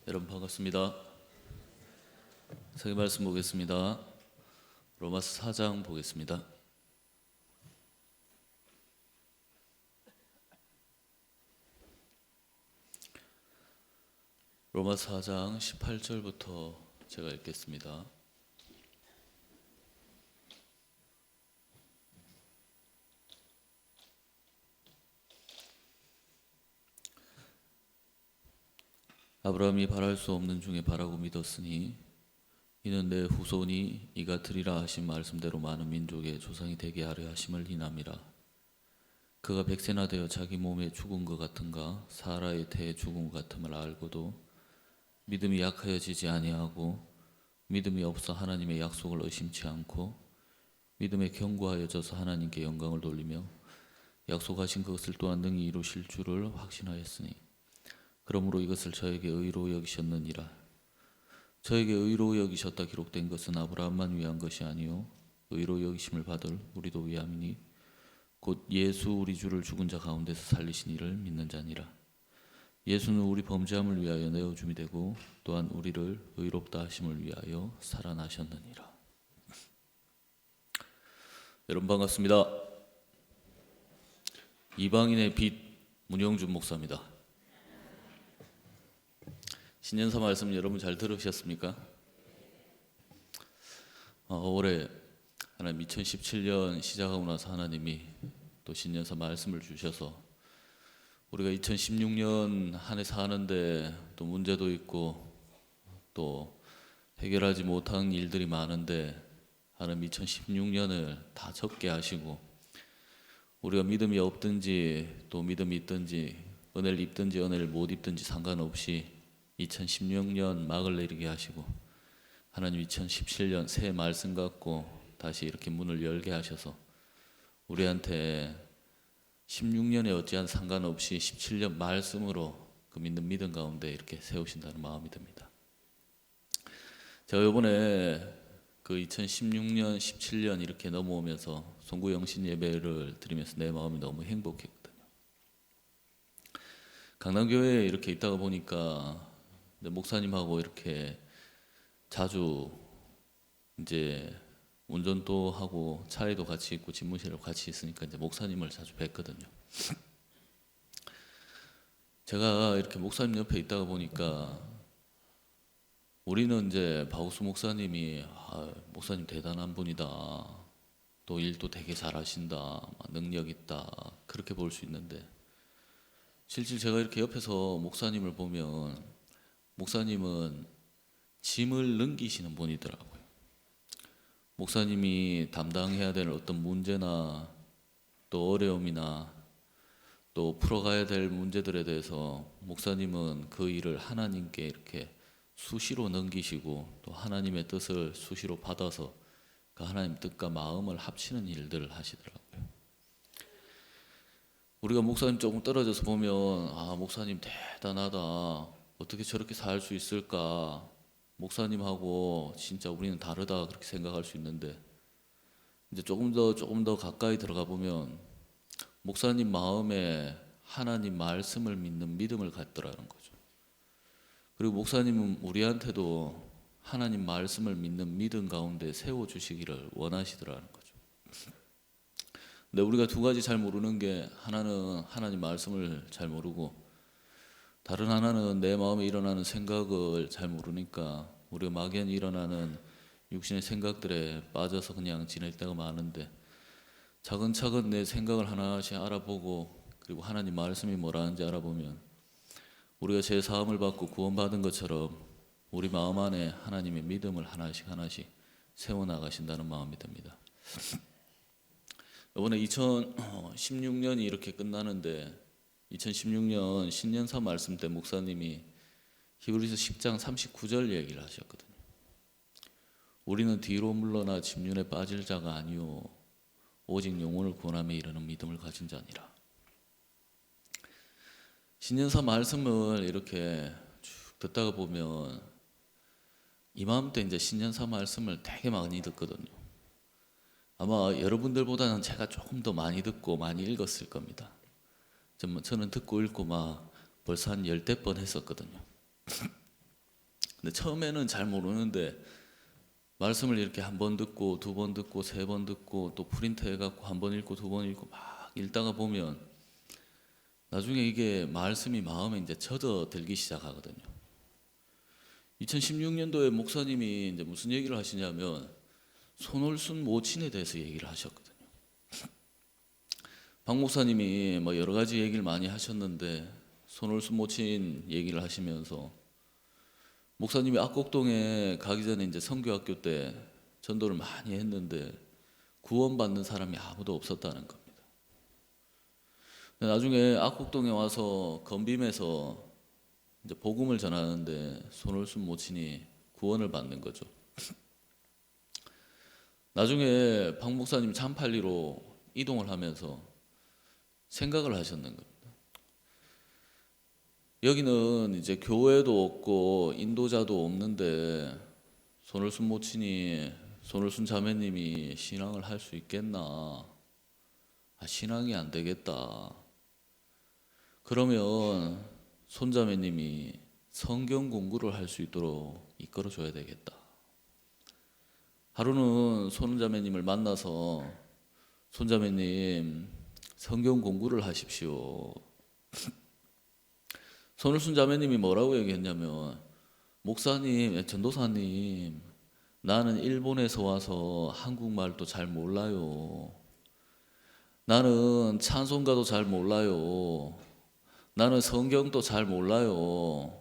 여러분 반갑습니다. 성경 말씀 보겠습니다. 로마서 4장 보겠습니다. 로마서 4장 18절부터 제가 읽겠습니다. 아브라함이 바랄 수 없는 중에 바라고 믿었으니 이는 내 후손이 이가 들이라 하신 말씀대로 많은 민족의 조상이 되게 하려 하심을 인함이라. 그가 백세나 되어 자기 몸에 죽은 것 같은가 사라의 태에 죽은 것 같음을 알고도 믿음이 약하여지지 아니하고 믿음이 없어 하나님의 약속을 의심치 않고 믿음에 견고하여져서 하나님께 영광을 돌리며 약속하신 것을 또한 능히 이루실 줄을 확신하였으니 그러므로 이것을 저에게 의로 여기셨느니라. 저에게 의로 여기셨다 기록된 것은 아브라함만 위한 것이 아니요 의로 여기심을 받을 우리도 위함이니 곧 예수 우리 주를 죽은 자 가운데서 살리신 이를 믿는 자니라. 예수는 우리 범죄함을 위하여 내어줌이 되고 또한 우리를 의롭다 하심을 위하여 살아나셨느니라. 여러분 반갑습니다. 이방인의 빛 문영준 목사입니다. 신년사 말씀 여러분 잘 들으셨습니까? 올해 하나님 2017년 시작하고 나서 하나님이 또 신년사 말씀을 주셔서 우리가 2016년 한 해 사는데 또 문제도 있고 또 해결하지 못한 일들이 많은데 하나님 2016년을 다 적게 하시고 우리가 믿음이 없든지 또 믿음이 있든지 은혜를 입든지 은혜를 못 입든지 상관없이 2016년 막을 내리게 하시고 하나님 2017년 새 말씀 갖고 다시 이렇게 문을 열게 하셔서 우리한테 16년에 어찌한 상관없이 17년 말씀으로 그 믿는 믿음 가운데 이렇게 세우신다는 마음이 듭니다. 제가 이번에 그 2016년 17년 이렇게 넘어오면서 송구 영신 예배를 드리면서 내 마음이 너무 행복했거든요. 강남교회에 이렇게 있다가 보니까 목사님하고 이렇게 자주 이제 운전도 하고 차에도 같이 있고 집무실에 같이 있으니까 이제 목사님을 자주 뵀거든요. 제가 이렇게 목사님 옆에 있다가 보니까 우리는 이제 바우스 목사님이 목사님 대단한 분이다, 또 일도 되게 잘하신다, 능력 있다 그렇게 볼 수 있는데 실질 제가 이렇게 옆에서 목사님을 보면 목사님은 짐을 넘기시는 분이더라고요. 목사님이 담당해야 될 어떤 문제나 또 어려움이나 또 풀어가야 될 문제들에 대해서 목사님은 그 일을 하나님께 이렇게 수시로 넘기시고 또 하나님의 뜻을 수시로 받아서 그 하나님 뜻과 마음을 합치는 일들을 하시더라고요. 우리가 목사님 조금 떨어져서 보면 목사님 대단하다, 어떻게 저렇게 살 수 있을까, 목사님하고 진짜 우리는 다르다 그렇게 생각할 수 있는데 이제 조금 더 가까이 들어가 보면 목사님 마음에 하나님 말씀을 믿는 믿음을 갖더라는 거죠. 그리고 목사님은 우리한테도 하나님 말씀을 믿는 믿음 가운데 세워주시기를 원하시더라는 거죠. 근데 우리가 두 가지 잘 모르는 게, 하나는 하나님 말씀을 잘 모르고 다른 하나는 내 마음에 일어나는 생각을 잘 모르니까 우리가 막연히 일어나는 육신의 생각들에 빠져서 그냥 지낼 때가 많은데 차근차근 내 생각을 하나씩 알아보고 그리고 하나님 말씀이 뭐라는지 알아보면 우리가 제 사함을 받고 구원받은 것처럼 우리 마음 안에 하나님의 믿음을 하나씩 세워나가신다는 마음이 듭니다. 이번에 2016년이 이렇게 끝나는데 2016년 신년사 말씀 때 목사님이 히브리서 10장 39절 얘기를 하셨거든요. 우리는 뒤로 물러나 집륜에 빠질 자가 아니요 오직 영혼을 구원함에 이르는 믿음을 가진 자니라. 신년사 말씀을 이렇게 쭉 듣다가 보면 이맘때 이제 신년사 말씀을 되게 많이 듣거든요. 아마 여러분들보다는 제가 조금 더 많이 듣고 많이 읽었을 겁니다. 저는 듣고 읽고 막 벌써 한 10대 번 했었거든요. 근데 처음에는 잘 모르는데 말씀을 이렇게 한 번 듣고 두 번 듣고 세 번 듣고 또 프린트 해갖고 한 번 읽고 두 번 읽고 막 읽다가 보면 나중에 이게 말씀이 마음에 이제 젖어들기 시작하거든요. 2016년도에 목사님이 이제 무슨 얘기를 하시냐면 손올순 모친에 대해서 얘기를 하셨거든요. 박 목사님이 뭐 여러 가지 얘기를 많이 하셨는데 손올순 모친 얘기를 하시면서 목사님이 악곡동에 가기 전에 이제 선교학교 때 전도를 많이 했는데 구원받는 사람이 아무도 없었다는 겁니다. 나중에 악곡동에 와서 건빔에서 이제 복음을 전하는데 손올순 모친이 구원을 받는 거죠. 나중에 박 목사님 382로 이동을 하면서 생각을 하셨는 겁니다. 여기는 이제 교회도 없고 인도자도 없는데 손올순 모친이 손올순 자매님이 신앙을 할 수 있겠나? 신앙이 안 되겠다. 그러면 손자매님이 성경 공부를 할 수 있도록 이끌어 줘야 되겠다. 하루는 손자매님을 만나서 손자매님 성경 공부를 하십시오. 손울순 자매님이 뭐라고 얘기했냐면 목사님, 전도사님 나는 일본에서 와서 한국말도 잘 몰라요. 나는 찬송가도 잘 몰라요. 나는 성경도 잘 몰라요.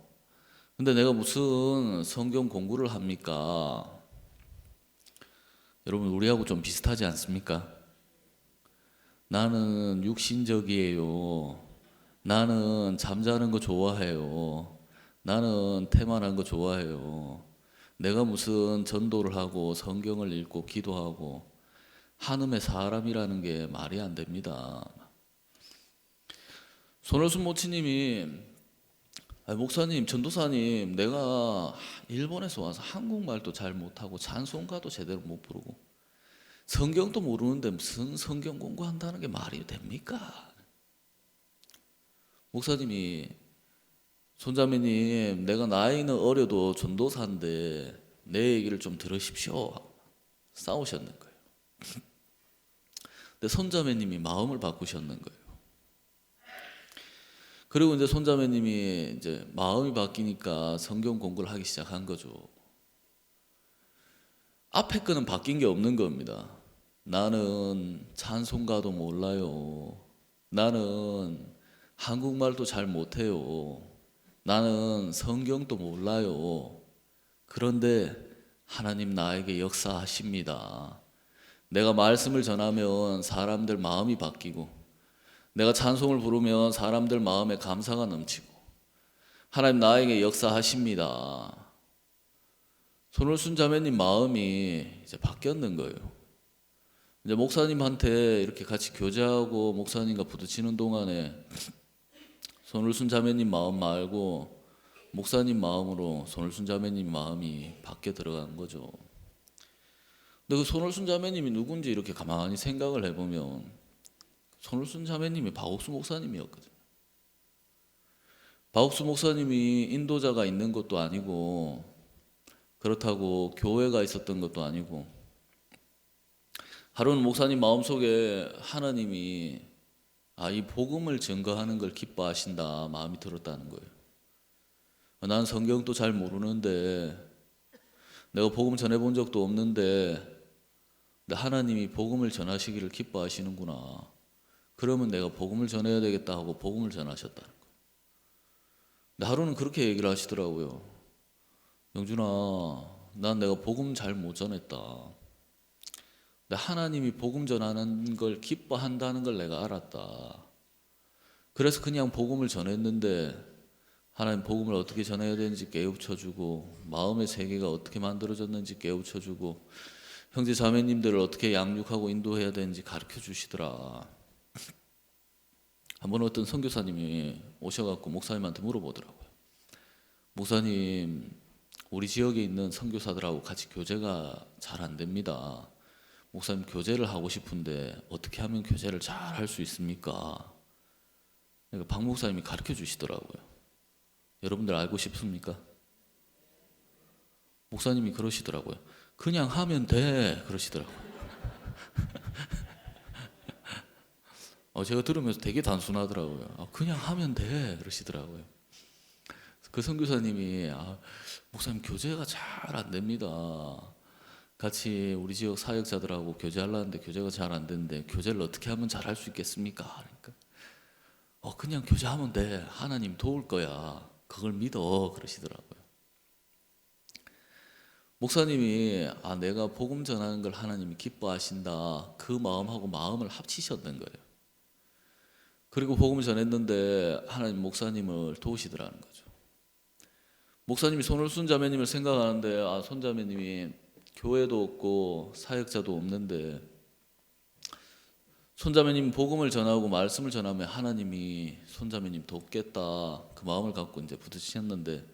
근데 내가 무슨 성경 공부를 합니까? 여러분 우리하고 좀 비슷하지 않습니까? 나는 육신적이에요. 나는 잠자는 거 좋아해요. 나는 태만한 거 좋아해요. 내가 무슨 전도를 하고 성경을 읽고 기도하고 한음의 사람이라는 게 말이 안 됩니다. 손올순 모치님이 목사님, 전도사님 내가 일본에서 와서 한국말도 잘 못하고 찬송가도 제대로 못 부르고 성경도 모르는데 무슨 성경 공부한다는 게 말이 됩니까? 목사님이 손자매님 내가 나이는 어려도 전도사인데 내 얘기를 좀 들으십시오. 싸우셨는 거예요. 근데 손자매님이 마음을 바꾸셨는 거예요. 그리고 이제 손자매님이 이제 마음이 바뀌니까 성경 공부를 하기 시작한 거죠. 앞에 거는 바뀐 게 없는 겁니다. 나는 찬송가도 몰라요. 나는 한국말도 잘 못해요. 나는 성경도 몰라요. 그런데 하나님 나에게 역사하십니다. 내가 말씀을 전하면 사람들 마음이 바뀌고 내가 찬송을 부르면 사람들 마음에 감사가 넘치고 하나님 나에게 역사하십니다. 손올순 자매님 마음이 이제 바뀌었는 거예요. 이제 목사님한테 이렇게 같이 교제하고 목사님과 부딪히는 동안에 손올순 자매님 마음 말고 목사님 마음으로 손올순 자매님 마음이 바뀌어 들어간 거죠. 근데 그 손올순 자매님이 누군지 이렇게 가만히 생각을 해보면 손올순 자매님이 박옥수 목사님이었거든요. 박옥수 목사님이 인도자가 있는 것도 아니고 그렇다고 교회가 있었던 것도 아니고 하루는 목사님 마음속에 하나님이 이 복음을 증거하는 걸 기뻐하신다 마음이 들었다는 거예요. 난 성경도 잘 모르는데 내가 복음 전해본 적도 없는데 하나님이 복음을 전하시기를 기뻐하시는구나. 그러면 내가 복음을 전해야 되겠다 하고 복음을 전하셨다는 거예요. 근데 하루는 그렇게 얘기를 하시더라고요. 영준아, 난 내가 복음 잘 못 전했다. 근데 하나님이 복음 전하는 걸 기뻐한다는 걸 내가 알았다. 그래서 그냥 복음을 전했는데 하나님 복음을 어떻게 전해야 되는지 깨우쳐주고 마음의 세계가 어떻게 만들어졌는지 깨우쳐주고 형제 자매님들을 어떻게 양육하고 인도해야 되는지 가르쳐 주시더라. 한번 어떤 선교사님이 오셔갖고 목사님한테 물어보더라고요. 목사님, 우리 지역에 있는 선교사들하고 같이 교제가 잘 안 됩니다. 목사님 교제를 하고 싶은데 어떻게 하면 교제를 잘 할 수 있습니까? 그러니까 박 목사님이 가르쳐 주시더라고요. 여러분들 알고 싶습니까? 목사님이 그러시더라고요. 그냥 하면 돼 그러시더라고요. 제가 들으면서 되게 단순하더라고요. 그냥 하면 돼 그러시더라고요. 그 선교사님이 목사님 교제가 잘 안 됩니다. 같이 우리 지역 사역자들하고 교제하려는데 교제가 잘 안 되는데 교제를 어떻게 하면 잘할 수 있겠습니까? 그러니까 그냥 교제하면 돼. 하나님 도울 거야. 그걸 믿어 그러시더라고요. 목사님이 내가 복음 전하는 걸 하나님이 기뻐하신다. 그 마음하고 마음을 합치셨던 거예요. 그리고 복음을 전했는데 하나님 목사님을 도우시더라는 거죠. 목사님이 손울순 자매님을 생각하는데 손자매님이 교회도 없고 사역자도 없는데 손자매님 복음을 전하고 말씀을 전하면 하나님이 손자매님 돕겠다 그 마음을 갖고 이제 부딪히셨는데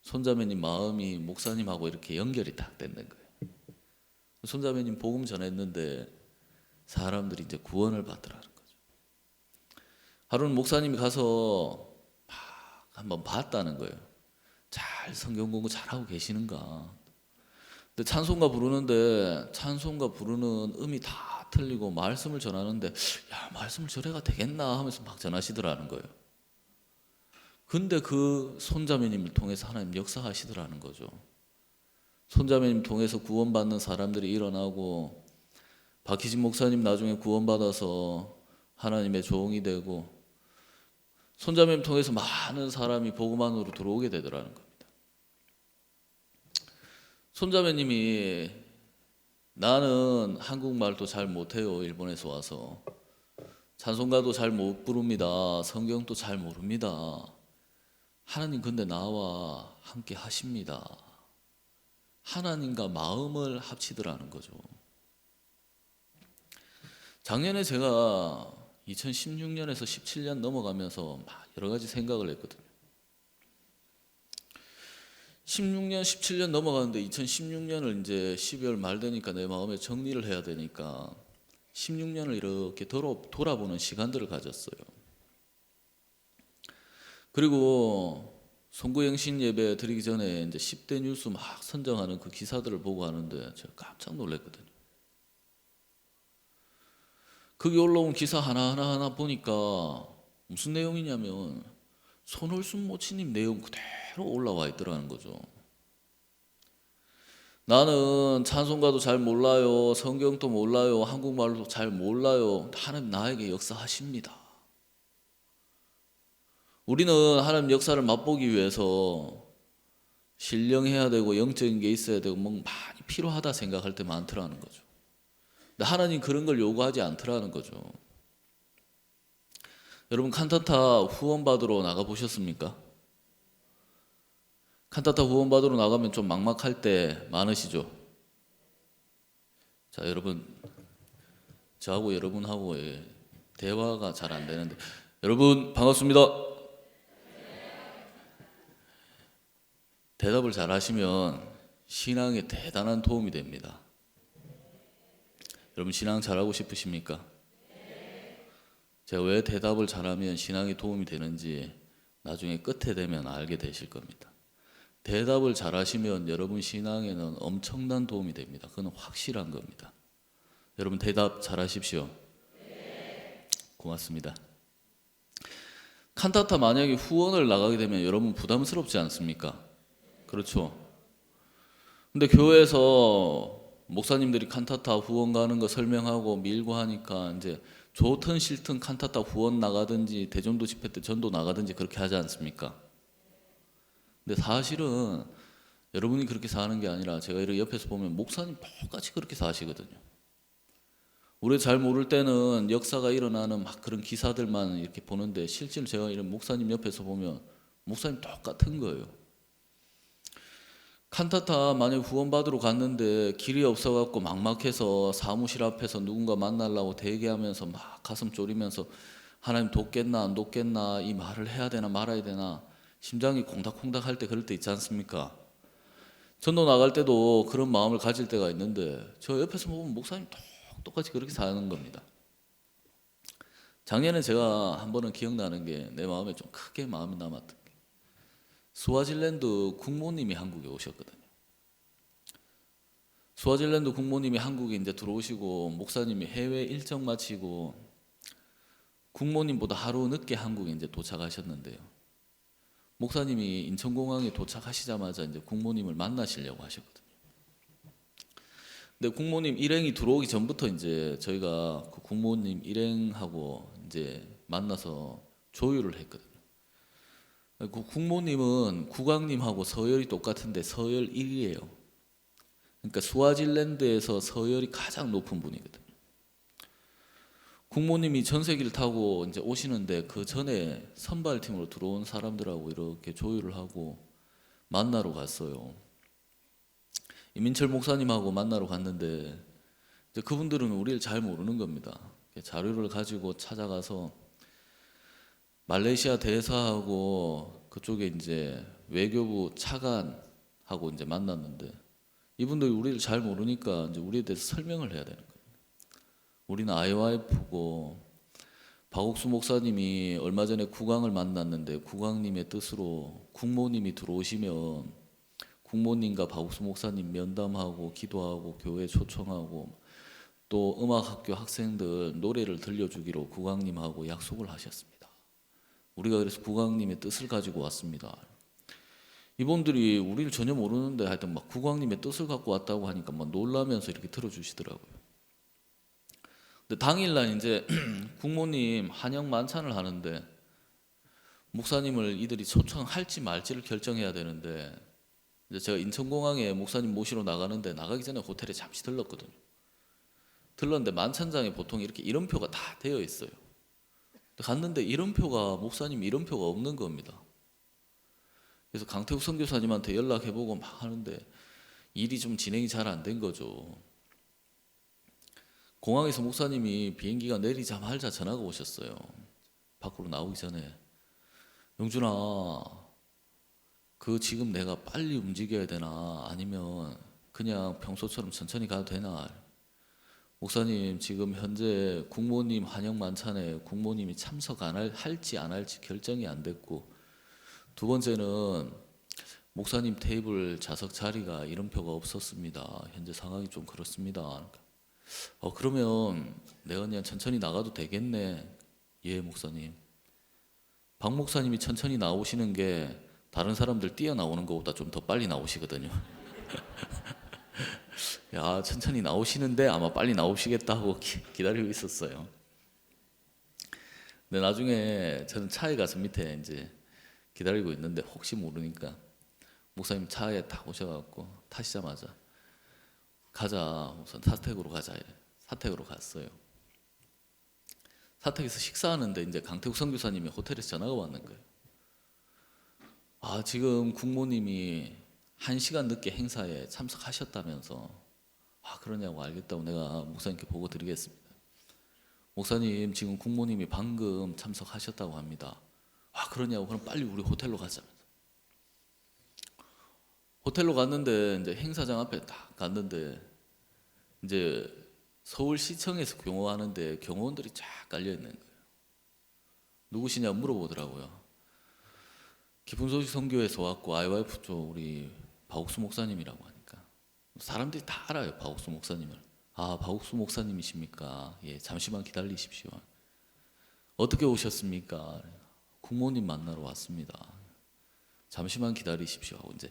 손자매님 마음이 목사님하고 이렇게 연결이 딱 됐는 거예요. 손자매님 복음 전했는데 사람들이 이제 구원을 받더라는 거죠. 하루는 목사님이 가서 막 한번 봤다는 거예요. 잘 성경 공부 잘하고 계시는가. 근데 찬송가 부르는 음이 다 틀리고 말씀을 전하는데 말씀을 저래가 되겠나 하면서 막 전하시더라는 거예요. 근데 그 손자매님을 통해서 하나님 역사하시더라는 거죠. 손자매님 통해서 구원받는 사람들이 일어나고 박희진 목사님 나중에 구원받아서 하나님의 종이 되고 손자매님 통해서 많은 사람이 복음 안으로 들어오게 되더라는 겁니다. 손자매님이 나는 한국말도 잘 못해요. 일본에서 와서 찬송가도 잘 못 부릅니다. 성경도 잘 모릅니다. 하나님 근데 나와 함께 하십니다. 하나님과 마음을 합치더라는 거죠. 작년에 제가 2016년에서 17년 넘어가면서 막 여러 가지 생각을 했거든요. 16년, 17년 넘어가는데 2016년을 이제 12월 말 되니까 내 마음에 정리를 해야 되니까 16년을 이렇게 돌아보는 시간들을 가졌어요. 그리고 송구영신 예배 드리기 전에 이제 10대 뉴스 막 선정하는 그 기사들을 보고 하는데 제가 깜짝 놀랐거든요. 거기 올라온 기사 하나하나 보니까 무슨 내용이냐면 손울순 모치님 내용 그대로 올라와 있더라는 거죠. 나는 찬송가도 잘 몰라요. 성경도 몰라요. 한국말도 잘 몰라요. 하나님 나에게 역사하십니다. 우리는 하나님 역사를 맛보기 위해서 신령해야 되고 영적인 게 있어야 되고 뭐 많이 필요하다 생각할 때 많더라는 거죠. 근데 하나님 그런 걸 요구하지 않더라는 거죠. 여러분 칸타타 후원받으러 나가보셨습니까? 칸타타 후원받으러 나가면 좀 막막할 때 많으시죠? 자, 여러분 저하고 여러분하고 대화가 잘 안 되는데 여러분 반갑습니다. 대답을 잘 하시면 신앙에 대단한 도움이 됩니다. 여러분 신앙 잘하고 싶으십니까? 제가 왜 대답을 잘하면 신앙에 도움이 되는지 나중에 끝에 되면 알게 되실 겁니다. 대답을 잘하시면 여러분 신앙에는 엄청난 도움이 됩니다. 그건 확실한 겁니다. 여러분 대답 잘하십시오. 고맙습니다. 칸타타 만약에 후원을 나가게 되면 여러분 부담스럽지 않습니까? 그렇죠. 근데 교회에서 목사님들이 칸타타 후원 가는 거 설명하고 밀고 하니까 이제 좋든 싫든 칸타타 후원 나가든지 대전도 집회 때 전도 나가든지 그렇게 하지 않습니까? 근데 사실은 여러분이 그렇게 사는 게 아니라 제가 이렇게 옆에서 보면 목사님 똑같이 그렇게 사시거든요. 우리 잘 모를 때는 역사가 일어나는 막 그런 기사들만 이렇게 보는데 실제로 제가 이런 목사님 옆에서 보면 목사님 똑같은 거예요. 칸타타 만약 후원받으러 갔는데 길이 없어갖고 막막해서 사무실 앞에서 누군가 만나려고 대기하면서 막 가슴 졸이면서 하나님 돕겠나 안 돕겠나 이 말을 해야 되나 말아야 되나 심장이 콩닥콩닥 할 때 그럴 때 있지 않습니까? 전도 나갈 때도 그런 마음을 가질 때가 있는데 저 옆에서 보면 목사님 똑같이 그렇게 사는 겁니다. 작년에 제가 한 번은 기억나는 게 내 마음에 좀 크게 마음이 남았던 게 스와질랜드 국모님이 한국에 오셨거든요. 스와질랜드 국모님이 한국에 이제 들어오시고 목사님이 해외 일정 마치고 국모님보다 하루 늦게 한국에 이제 도착하셨는데요. 목사님이 인천공항에 도착하시자마자 이제 국모님을 만나시려고 하셨거든요. 근데 국모님 일행이 들어오기 전부터 이제 저희가 그 국모님 일행하고 이제 만나서 조율을 했거든요. 그 국모님은 국왕님하고 서열이 똑같은데 서열 1위예요. 그러니까 스와질랜드에서 서열이 가장 높은 분이거든요. 국모님이 전세기를 타고 이제 오시는데 그 전에 선발팀으로 들어온 사람들하고 이렇게 조율을 하고 만나러 갔어요. 이민철 목사님하고 만나러 갔는데 이제 그분들은 우리를 잘 모르는 겁니다. 자료를 가지고 찾아가서 말레이시아 대사하고 그쪽에 이제 외교부 차관하고 이제 만났는데 이분들이 우리를 잘 모르니까 이제 우리에 대해서 설명을 해야 되는 거예요. 우리는 IYF고 박옥수 목사님이 얼마 전에 국왕을 만났는데 국왕님의 뜻으로 국모님이 들어오시면 국모님과 박옥수 목사님 면담하고 기도하고 교회 초청하고 또 음악학교 학생들 노래를 들려주기로 국왕님하고 약속을 하셨습니다. 우리가 그래서 국왕님의 뜻을 가지고 왔습니다. 이분들이 우리를 전혀 모르는데 하여튼 막 국왕님의 뜻을 갖고 왔다고 하니까 막 놀라면서 이렇게 들어주시더라고요. 근데 당일날 이제 국모님 한영 만찬을 하는데 목사님을 이들이 초청할지 말지를 결정해야 되는데 이제 제가 인천공항에 목사님 모시러 나가는데 나가기 전에 호텔에 잠시 들렀거든요. 들렀는데 만찬장에 보통 이렇게 이름표가 다 되어 있어요. 갔는데 이름표가 목사님 이름표가 없는 겁니다. 그래서 강태욱 선교사님한테 연락해보고 막 하는데 일이 좀 진행이 잘 안 된 거죠. 공항에서 목사님이 비행기가 내리자 말자 전화가 오셨어요. 밖으로 나오기 전에 영준아, 그 지금 내가 빨리 움직여야 되나 아니면 그냥 평소처럼 천천히 가도 되나? 목사님 지금 현재 국모님 환영 만찬에 국모님이 참석 할지 안 할지 결정이 안 됐고 두 번째는 목사님 테이블 좌석 자리가 이름표가 없었습니다. 현재 상황이 좀 그렇습니다. 그러면 내가 그냥 천천히 나가도 되겠네. 예, 목사님. 박 목사님이 천천히 나오시는 게 다른 사람들 뛰어나오는 것보다 좀 더 빨리 나오시거든요. 야, 천천히 나오시는데 아마 빨리 나오시겠다 하고 기다리고 있었어요. 근데 나중에 저는 차에 가서 밑에 이제 기다리고 있는데 혹시 모르니까 목사님 차에 딱 오셔갖고 타시자마자 가자, 우선 사택으로 가자. 사택으로 갔어요. 사택에서 식사하는데 이제 강태욱 선교사님이 호텔에서 전화가 왔는 거예요. 아, 지금 국모님이 1시간 늦게 행사에 참석하셨다면서. 아, 그러냐고. 알겠다고 내가 목사님께 보고 드리겠습니다. 목사님 지금 국모님이 방금 참석하셨다고 합니다. 아, 그러냐고. 그럼 빨리 우리 호텔로 가자면서. 호텔로 갔는데 이제 행사장 앞에 딱 갔는데 이제 서울시청에서 경호하는데 경호원들이 쫙 깔려 있는 거예요. 누구시냐 물어보더라고요. 깊은 소식 선교에서 왔고 IYF 쪽 우리 박옥수 목사님이라고 하니까 사람들이 다 알아요. 박옥수 목사님을. 아, 박옥수 목사님이십니까? 예, 잠시만 기다리십시오. 어떻게 오셨습니까? 국모님 만나러 왔습니다. 잠시만 기다리십시오 하고 이제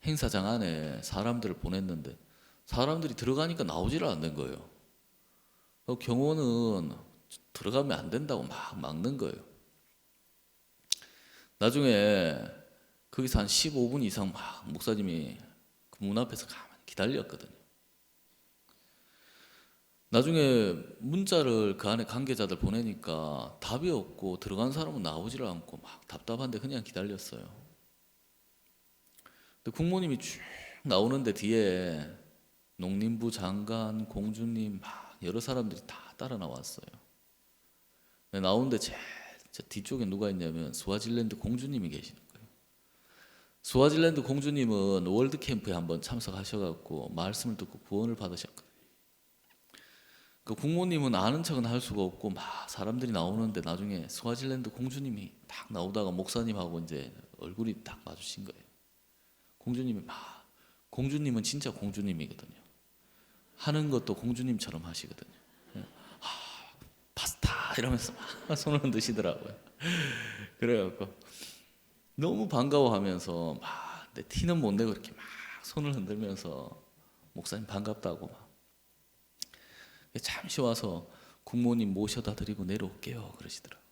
행사장 안에 사람들을 보냈는데 사람들이 들어가니까 나오지를 않는 거예요. 경호는 들어가면 안 된다고 막 막는 거예요. 나중에 거기서 한 15분 이상 막 목사님이 그 문 앞에서 가만히 기다렸거든요. 나중에 문자를 그 안에 관계자들 보내니까 답이 없고 들어간 사람은 나오지를 않고 막 답답한데 그냥 기다렸어요. 근데 국모님이 쭉 나오는데 뒤에 농림부 장관, 공주님 막 여러 사람들이 다 따라 나왔어요. 나오는데 제 뒤쪽에 누가 있냐면 스와질랜드 공주님이 계시는 거예요. 스와질랜드 공주님은 월드 캠프에 한번 참석하셔갖고 말씀을 듣고 구원을 받으셨거든요. 그 국모님은 아는 척은 할 수가 없고 막 사람들이 나오는데 나중에 스와질랜드 공주님이 딱 나오다가 목사님하고 이제 얼굴이 딱 마주친 거예요. 공주님이 막 공주님은 진짜 공주님이거든요. 하는 것도 공주님처럼 하시거든요. 파스타 이러면서 막 손을 흔드시더라고요. 그래갖고 너무 반가워하면서 막 내 티는 못 내고 이렇게 막 손을 흔들면서 목사님 반갑다고 막 잠시 와서 국모님 모셔다 드리고 내려올게요 그러시더라고요.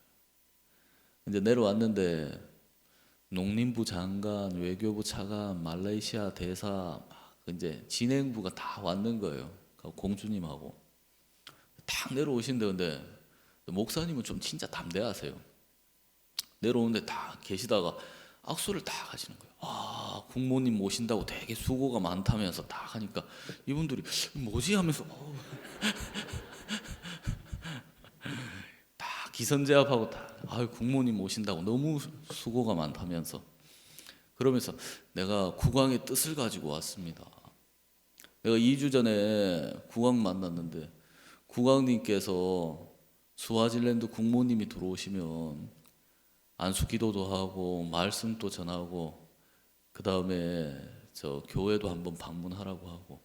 이제 내려왔는데 농림부 장관, 외교부 차관, 말레이시아 대사 막 이제 진행부가 다 왔는 거예요. 공주님하고 탁 내려오신데 근데 목사님은 좀 진짜 담대하세요. 내려오는데 다 계시다가 악수를 딱 하시는 거예요. 아, 국모님 모신다고 되게 수고가 많다면서 딱 하니까 이분들이 뭐지 하면서 다 기선제압하고 다 국모님 모신다고 너무 수고가 많다면서 그러면서 내가 국왕의 뜻을 가지고 왔습니다. 내가 2주 전에 국왕 만났는데 국왕님께서 스와질랜드 국모님이 들어오시면 안수기도도 하고 말씀도 전하고 그 다음에 저 교회도 한번 방문하라고 하고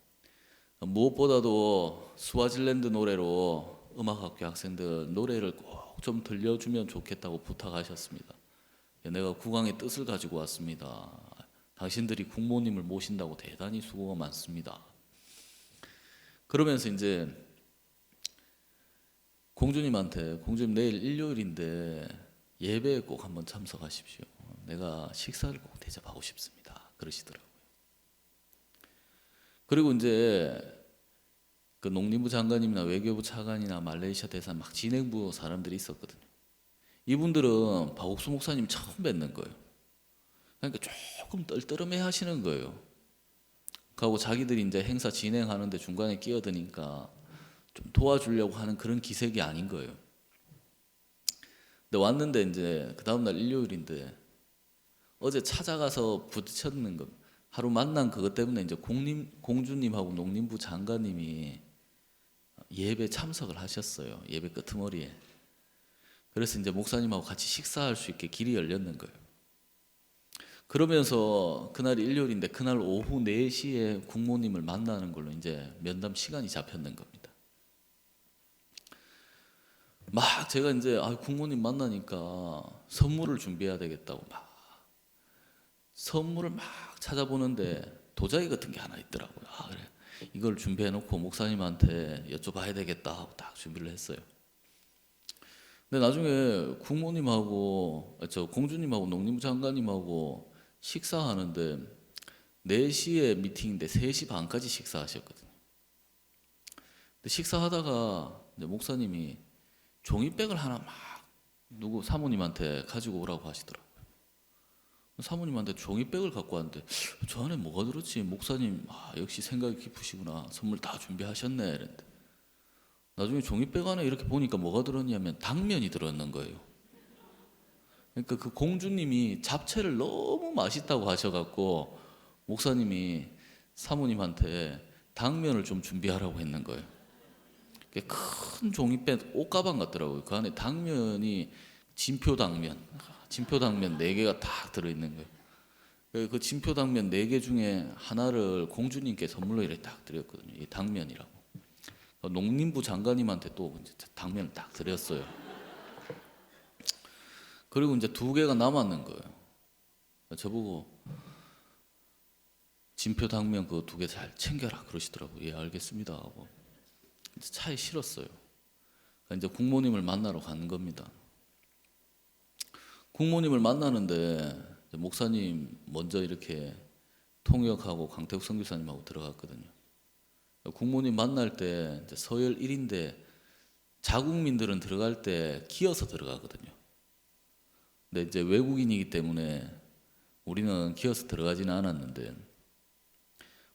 무엇보다도 스와질랜드 노래로 음악학교 학생들 노래를 꼭 좀 들려주면 좋겠다고 부탁하셨습니다. 내가 국왕의 뜻을 가지고 왔습니다. 당신들이 국모님을 모신다고 대단히 수고가 많습니다. 그러면서 이제 공주님한테 공주님 내일 일요일인데 예배에 꼭 한번 참석하십시오. 내가 식사를 꼭 대접하고 싶습니다. 그러시더라고요. 그리고 이제 그 농림부 장관님이나 외교부 차관이나 말레이시아 대사 막 진행부 사람들이 있었거든요. 이분들은 박옥수 목사님 처음 뵙는 거예요. 그러니까 조금 떨떠름해 하시는 거예요. 그리고 자기들이 이제 행사 진행하는데 중간에 끼어드니까 좀 도와주려고 하는 그런 기색이 아닌 거예요. 근데 왔는데 이제 그 다음날 일요일인데 어제 찾아가서 부딪혔는 거 하루 만난 그것 때문에 이제 공주님하고 농림부 장관님이 예배 참석을 하셨어요. 예배 끄트머리에. 그래서 이제 목사님하고 같이 식사할 수 있게 길이 열렸는 거예요. 그러면서 그날이 일요일인데 그날 오후 4시에 국모님을 만나는 걸로 이제 면담 시간이 잡혔는 겁니다. 막 제가 이제 국모님 만나니까 선물을 준비해야 되겠다고 막 선물을 막 찾아보는데 도자기 같은 게 하나 있더라고요. 그래 이걸 준비해 놓고 목사님한테 여쭤봐야 되겠다 하고 딱 준비를 했어요. 근데 나중에 국모님하고 저 공주님하고 농림부 장관님하고 식사하는데 4시에 미팅인데 3시 반까지 식사하셨거든요. 근데 식사하다가 이제 목사님이 종이백을 하나 막 누구 사모님한테 가지고 오라고 하시더라고요. 사모님한테 종이백을 갖고 왔는데 저 안에 뭐가 들었지? 목사님 역시 생각이 깊으시구나. 선물 다 준비하셨네 이랬는데 나중에 종이백 안에 이렇게 보니까 뭐가 들었냐면 당면이 들었는 거예요. 그러니까 그 공주님이 잡채를 너무 맛있다고 하셔갖고 목사님이 사모님한테 당면을 좀 준비하라고 했는 거예요. 큰 종이백 옷가방 같더라고요. 그 안에 당면이 진표당면 4개가 다 들어있는 거예요. 그 진표당면 4개 중에 하나를 공주님께 선물로 이렇게 딱 드렸거든요. 이 당면이라고. 농림부 장관님한테 또 당면을 딱 드렸어요. 그리고 이제 2개가 남았는 거예요. 저보고 진표당면 그 2개 잘 챙겨라 그러시더라고요. 예, 알겠습니다 하고 차에 실었어요. 이제 국모님을 만나러 가는 겁니다. 국모님을 만나는데 목사님 먼저 이렇게 통역하고 강태욱 선교사님하고 들어갔거든요. 국모님 만날 때 이제 서열 1인데 자국민들은 들어갈 때 기어서 들어가거든요. 근데 이제 외국인이기 때문에 우리는 기어서 들어가지는 않았는데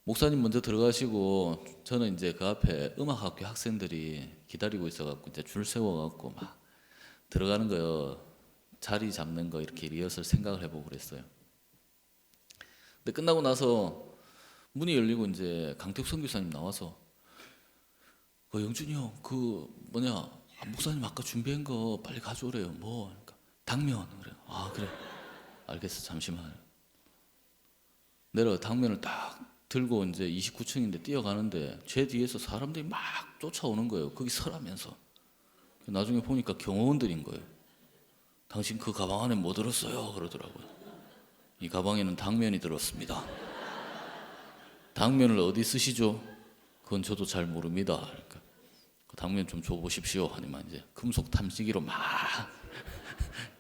목사님 먼저 들어가시고 저는 이제 그 앞에 음악학교 학생들이 기다리고 있어갖고 이제 줄 세워갖고 막 들어가는 거 자리 잡는 거 이렇게 리허설 생각을 해보고 그랬어요. 근데 끝나고 나서 문이 열리고 이제 강택 선교사님 나와서 영준이 형 목사님 아까 준비한 거 빨리 가져오래요. 뭐 그러니까 당면 그래. 그래 알겠어 잠시만. 내가 당면을 딱 들고 이제 29층인데 뛰어가는데 제 뒤에서 사람들이 막 쫓아오는 거예요. 거기 서라면서. 나중에 보니까 경호원들인 거예요. 당신 그 가방 안에 뭐 들었어요? 그러더라고요. 이 가방에는 당면이 들었습니다. 당면을 어디 쓰시죠? 그건 저도 잘 모릅니다. 그러니까 그 당면 좀 줘보십시오. 하니만 이제 금속 탐지기로 막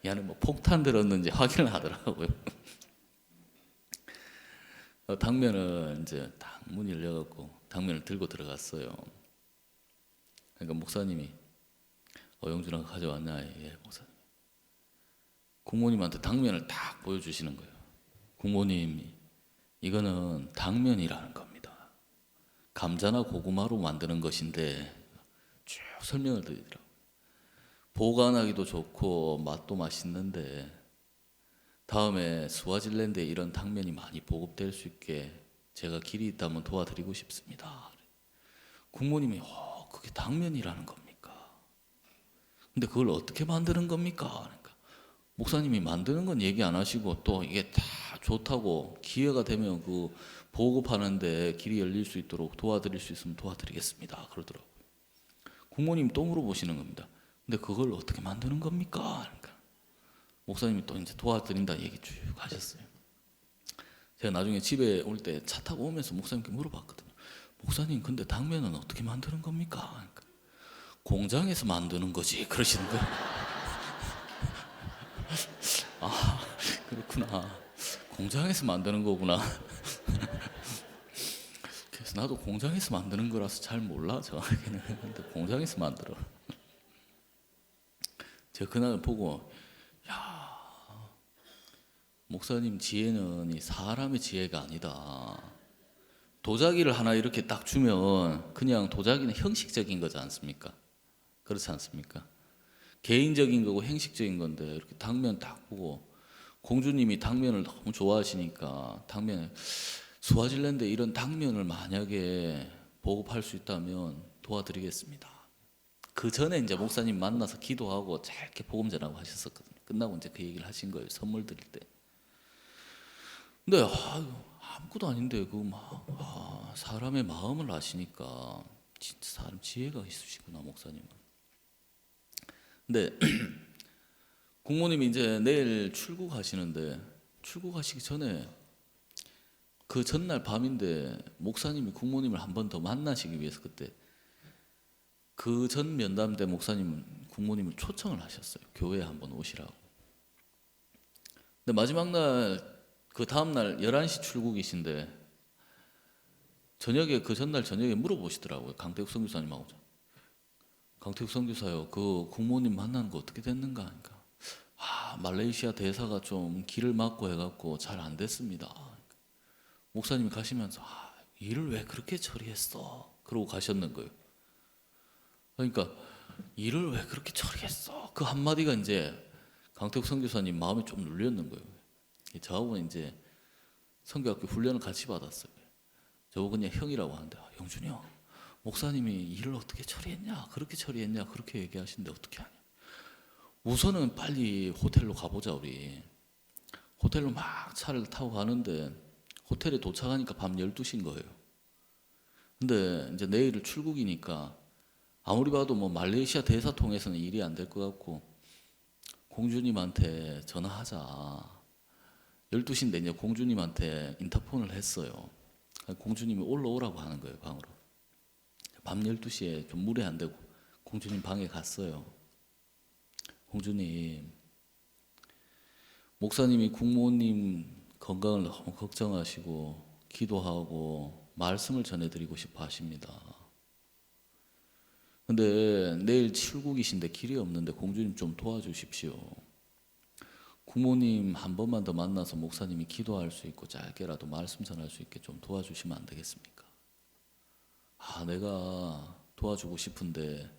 이 안에 뭐 폭탄 들었는지 확인을 하더라고요. 당면을 이제 딱 문이 열려갖고 당면을 들고 들어갔어요. 그러니까 목사님이 영준아 가져왔냐? 예, 목사님. 국모님한테 당면을 딱 보여주시는 거예요. 국모님, 이거는 당면이라는 겁니다. 감자나 고구마로 만드는 것인데 쭉 설명을 드리더라고요. 보관하기도 좋고 맛도 맛있는데 다음에 스와질랜드에 이런 당면이 많이 보급될 수 있게 제가 길이 있다면 도와드리고 싶습니다. 국모님이 그게 당면이라는 겁니까? 근데 그걸 어떻게 만드는 겁니까? 그러니까 목사님이 만드는 건 얘기 안 하시고 또 이게 다 좋다고 기회가 되면 그 보급하는데 길이 열릴 수 있도록 도와드릴 수 있으면 도와드리겠습니다. 그러더라고요. 국모님 또 물어보시는 겁니다. 근데 그걸 어떻게 만드는 겁니까? 그러니까 목사님이 또 이제 도와드린다 얘기 쭉 하셨어요. 제가 나중에 집에 올 때 차 타고 오면서 목사님께 물어봤거든요. 목사님, 근데 당면은 어떻게 만드는 겁니까? 그러니까 공장에서 만드는 거지. 그러시는 거예요. 아, 그렇구나. 공장에서 만드는 거구나. 그래서 나도 공장에서 만드는 거라서 잘 몰라 정확히는. 근데 공장에서 만들어. 제가 그날 보고 목사님 지혜는 이 사람의 지혜가 아니다. 도자기를 하나 이렇게 딱 주면 그냥 도자기는 형식적인 거지 않습니까? 그렇지 않습니까? 개인적인 거고 형식적인 건데 이렇게 당면 딱 보고 공주님이 당면을 너무 좋아하시니까 당면 스와질랜드에 이런 당면을 만약에 보급할 수 있다면 도와드리겠습니다. 그 전에 이제 목사님 만나서 기도하고 짧게 복음 전하고 하셨었거든요. 끝나고 이제 그 얘기를 하신 거예요. 선물 드릴 때. 근데 아무것도 아닌데 사람의 마음을 아시니까 진짜 사람 지혜가 있으시구나 목사님은. 근데 국모님이 이제 내일 출국하시는데 출국하시기 전에 그 전날 밤인데 목사님이 국모님을 한 번 더 만나시기 위해서 그때 그 전 면담 때 목사님은 국모님을 초청을 하셨어요. 교회에 한번 오시라고. 근데 마지막 날 그 다음날 11시 출국이신데 저녁에 그 전날 저녁에 물어보시더라고요. 강태욱 선교사님하고. 강태욱 선교사요. 그 국모님 만나는 거 어떻게 됐는가 하니까 말레이시아 대사가 좀 길을 막고 해갖고 잘 안 됐습니다. 목사님이 가시면서 일을 왜 그렇게 처리했어? 그러고 가셨는 거예요. 그러니까 일을 왜 그렇게 처리했어? 그 한마디가 이제 강태욱 선교사님 마음이 좀 눌렸는 거예요. 저하고는 이제 선교학교 훈련을 같이 받았어요. 저보고 그냥 형이라고 하는데 영준이 형, 목사님이 일을 어떻게 처리했냐? 그렇게 처리했냐? 그렇게 얘기하시는데 어떻게 하냐? 우선은 빨리 호텔로 가보자 우리. 호텔로 막 차를 타고 가는데 호텔에 도착하니까 밤 12시인 거예요. 근데 이제 내일 출국이니까 아무리 봐도 뭐 말레이시아 대사 통해서는 일이 안 될 것 같고 공주님한테 전화하자. 12시인데 이제 공주님한테 인터폰을 했어요. 공주님이 올라오라고 하는 거예요, 방으로. 밤 12시에 좀 무례 안 되고 공주님 방에 갔어요. 공주님, 목사님이 국모님 건강을 너무 걱정하시고 기도하고 말씀을 전해드리고 싶어 하십니다. 근데 내일 출국이신데 길이 없는데 공주님 좀 도와주십시오. 국모님 한 번만 더 만나서 목사님이 기도할 수 있고 짧게라도 말씀 전할 수 있게 좀 도와주시면 안 되겠습니까? 내가 도와주고 싶은데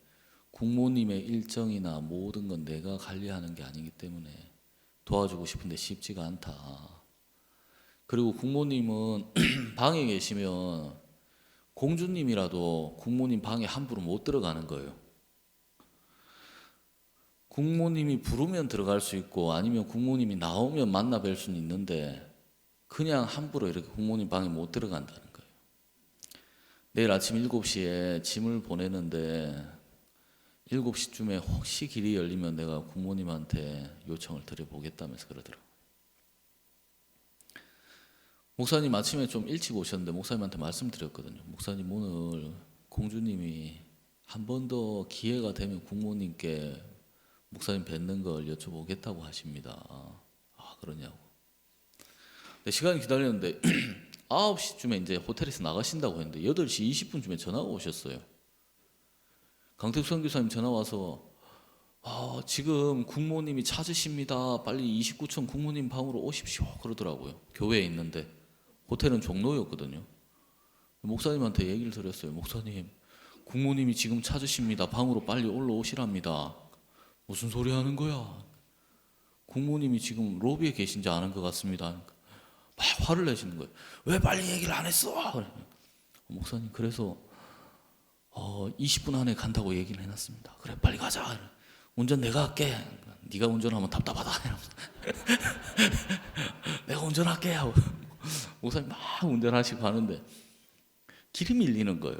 국모님의 일정이나 모든 건 내가 관리하는 게 아니기 때문에 도와주고 싶은데 쉽지가 않다. 그리고 국모님은 방에 계시면 공주님이라도 국모님 방에 함부로 못 들어가는 거예요. 국모님이 부르면 들어갈 수 있고 아니면 국모님이 나오면 만나 뵐 수는 있는데 그냥 함부로 이렇게 국모님 방에 못 들어간다는 거예요. 내일 아침 7시에 짐을 보내는데 7시쯤에 혹시 길이 열리면 내가 국모님한테 요청을 드려보겠다면서 그러더라고요. 목사님 아침에 좀 일찍 오셨는데 목사님한테 말씀드렸거든요. 목사님 오늘 공주님이 한 번 더 기회가 되면 국모님께 목사님 뵙는 걸 여쭤보겠다고 하십니다. 아 그러냐고. 근데 시간이 기다렸는데 9시쯤에 이제 호텔에서 나가신다고 했는데 8시 20분쯤에 전화가 오셨어요. 강택 선교사님 전화 와서 지금 국모님이 찾으십니다. 빨리 29층 국모님 방으로 오십시오. 그러더라고요. 교회에 있는데 호텔은 종로였거든요. 목사님한테 얘기를 드렸어요. 목사님, 국모님이 지금 찾으십니다. 방으로 빨리 올라오시랍니다. 무슨 소리 하는 거야? 국모님이 지금 로비에 계신지 아는 것 같습니다. 막 화를 내시는 거예요. 왜 빨리 얘기를 안 했어? 그래. 목사님, 그래서 20분 안에 간다고 얘기를 해놨습니다. 그래, 빨리 가자. 그래. 운전 내가 할게. 네가 운전하면 답답하다. 내가 운전할게 하고 목사님 막 운전하시고 하는데 길이 밀리는 거예요.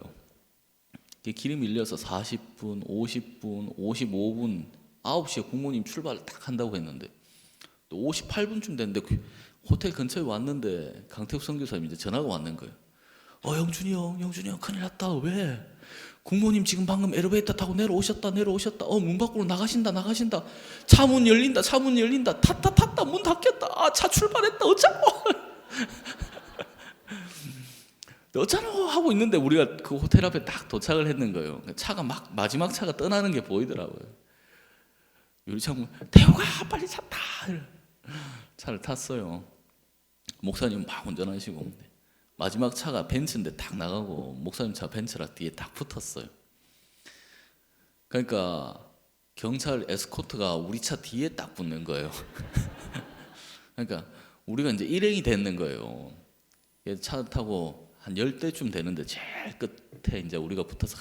길이 밀려서 40분, 50분, 55분, 9시에 국모님 출발을 딱 한다고 했는데 또 58분쯤 됐는데 호텔 근처에 왔는데 강태욱 선교사님이 이제 전화가 왔는 거예요. 영준이 형 큰일 났다. 왜? 국모님 지금 방금 엘리베이터 타고 내려오셨다. 문 밖으로 나가신다. 차 문 열린다. 탔다. 문 닫혔다. 차 출발했다. 어쩌노 하고 있는데 우리가 그 호텔 앞에 딱 도착을 했는 거예요. 차가 막 마지막 차가 떠나는 게 보이더라고요. 유리창문 태호가 빨리 차 타. 차를 탔어요. 목사님 막 운전하시고 마지막 차가 벤츠인데 딱 나가고 목사님 차 벤츠라 뒤에 딱 붙었어요. 그러니까 경찰 에스코트가 우리 차 뒤에 딱 붙는 거예요. 그러니까 우리가 이제 일행이 됐는 거예요. 차 타고 한 10대쯤 되는데 제일 끝에 이제 우리가 붙어서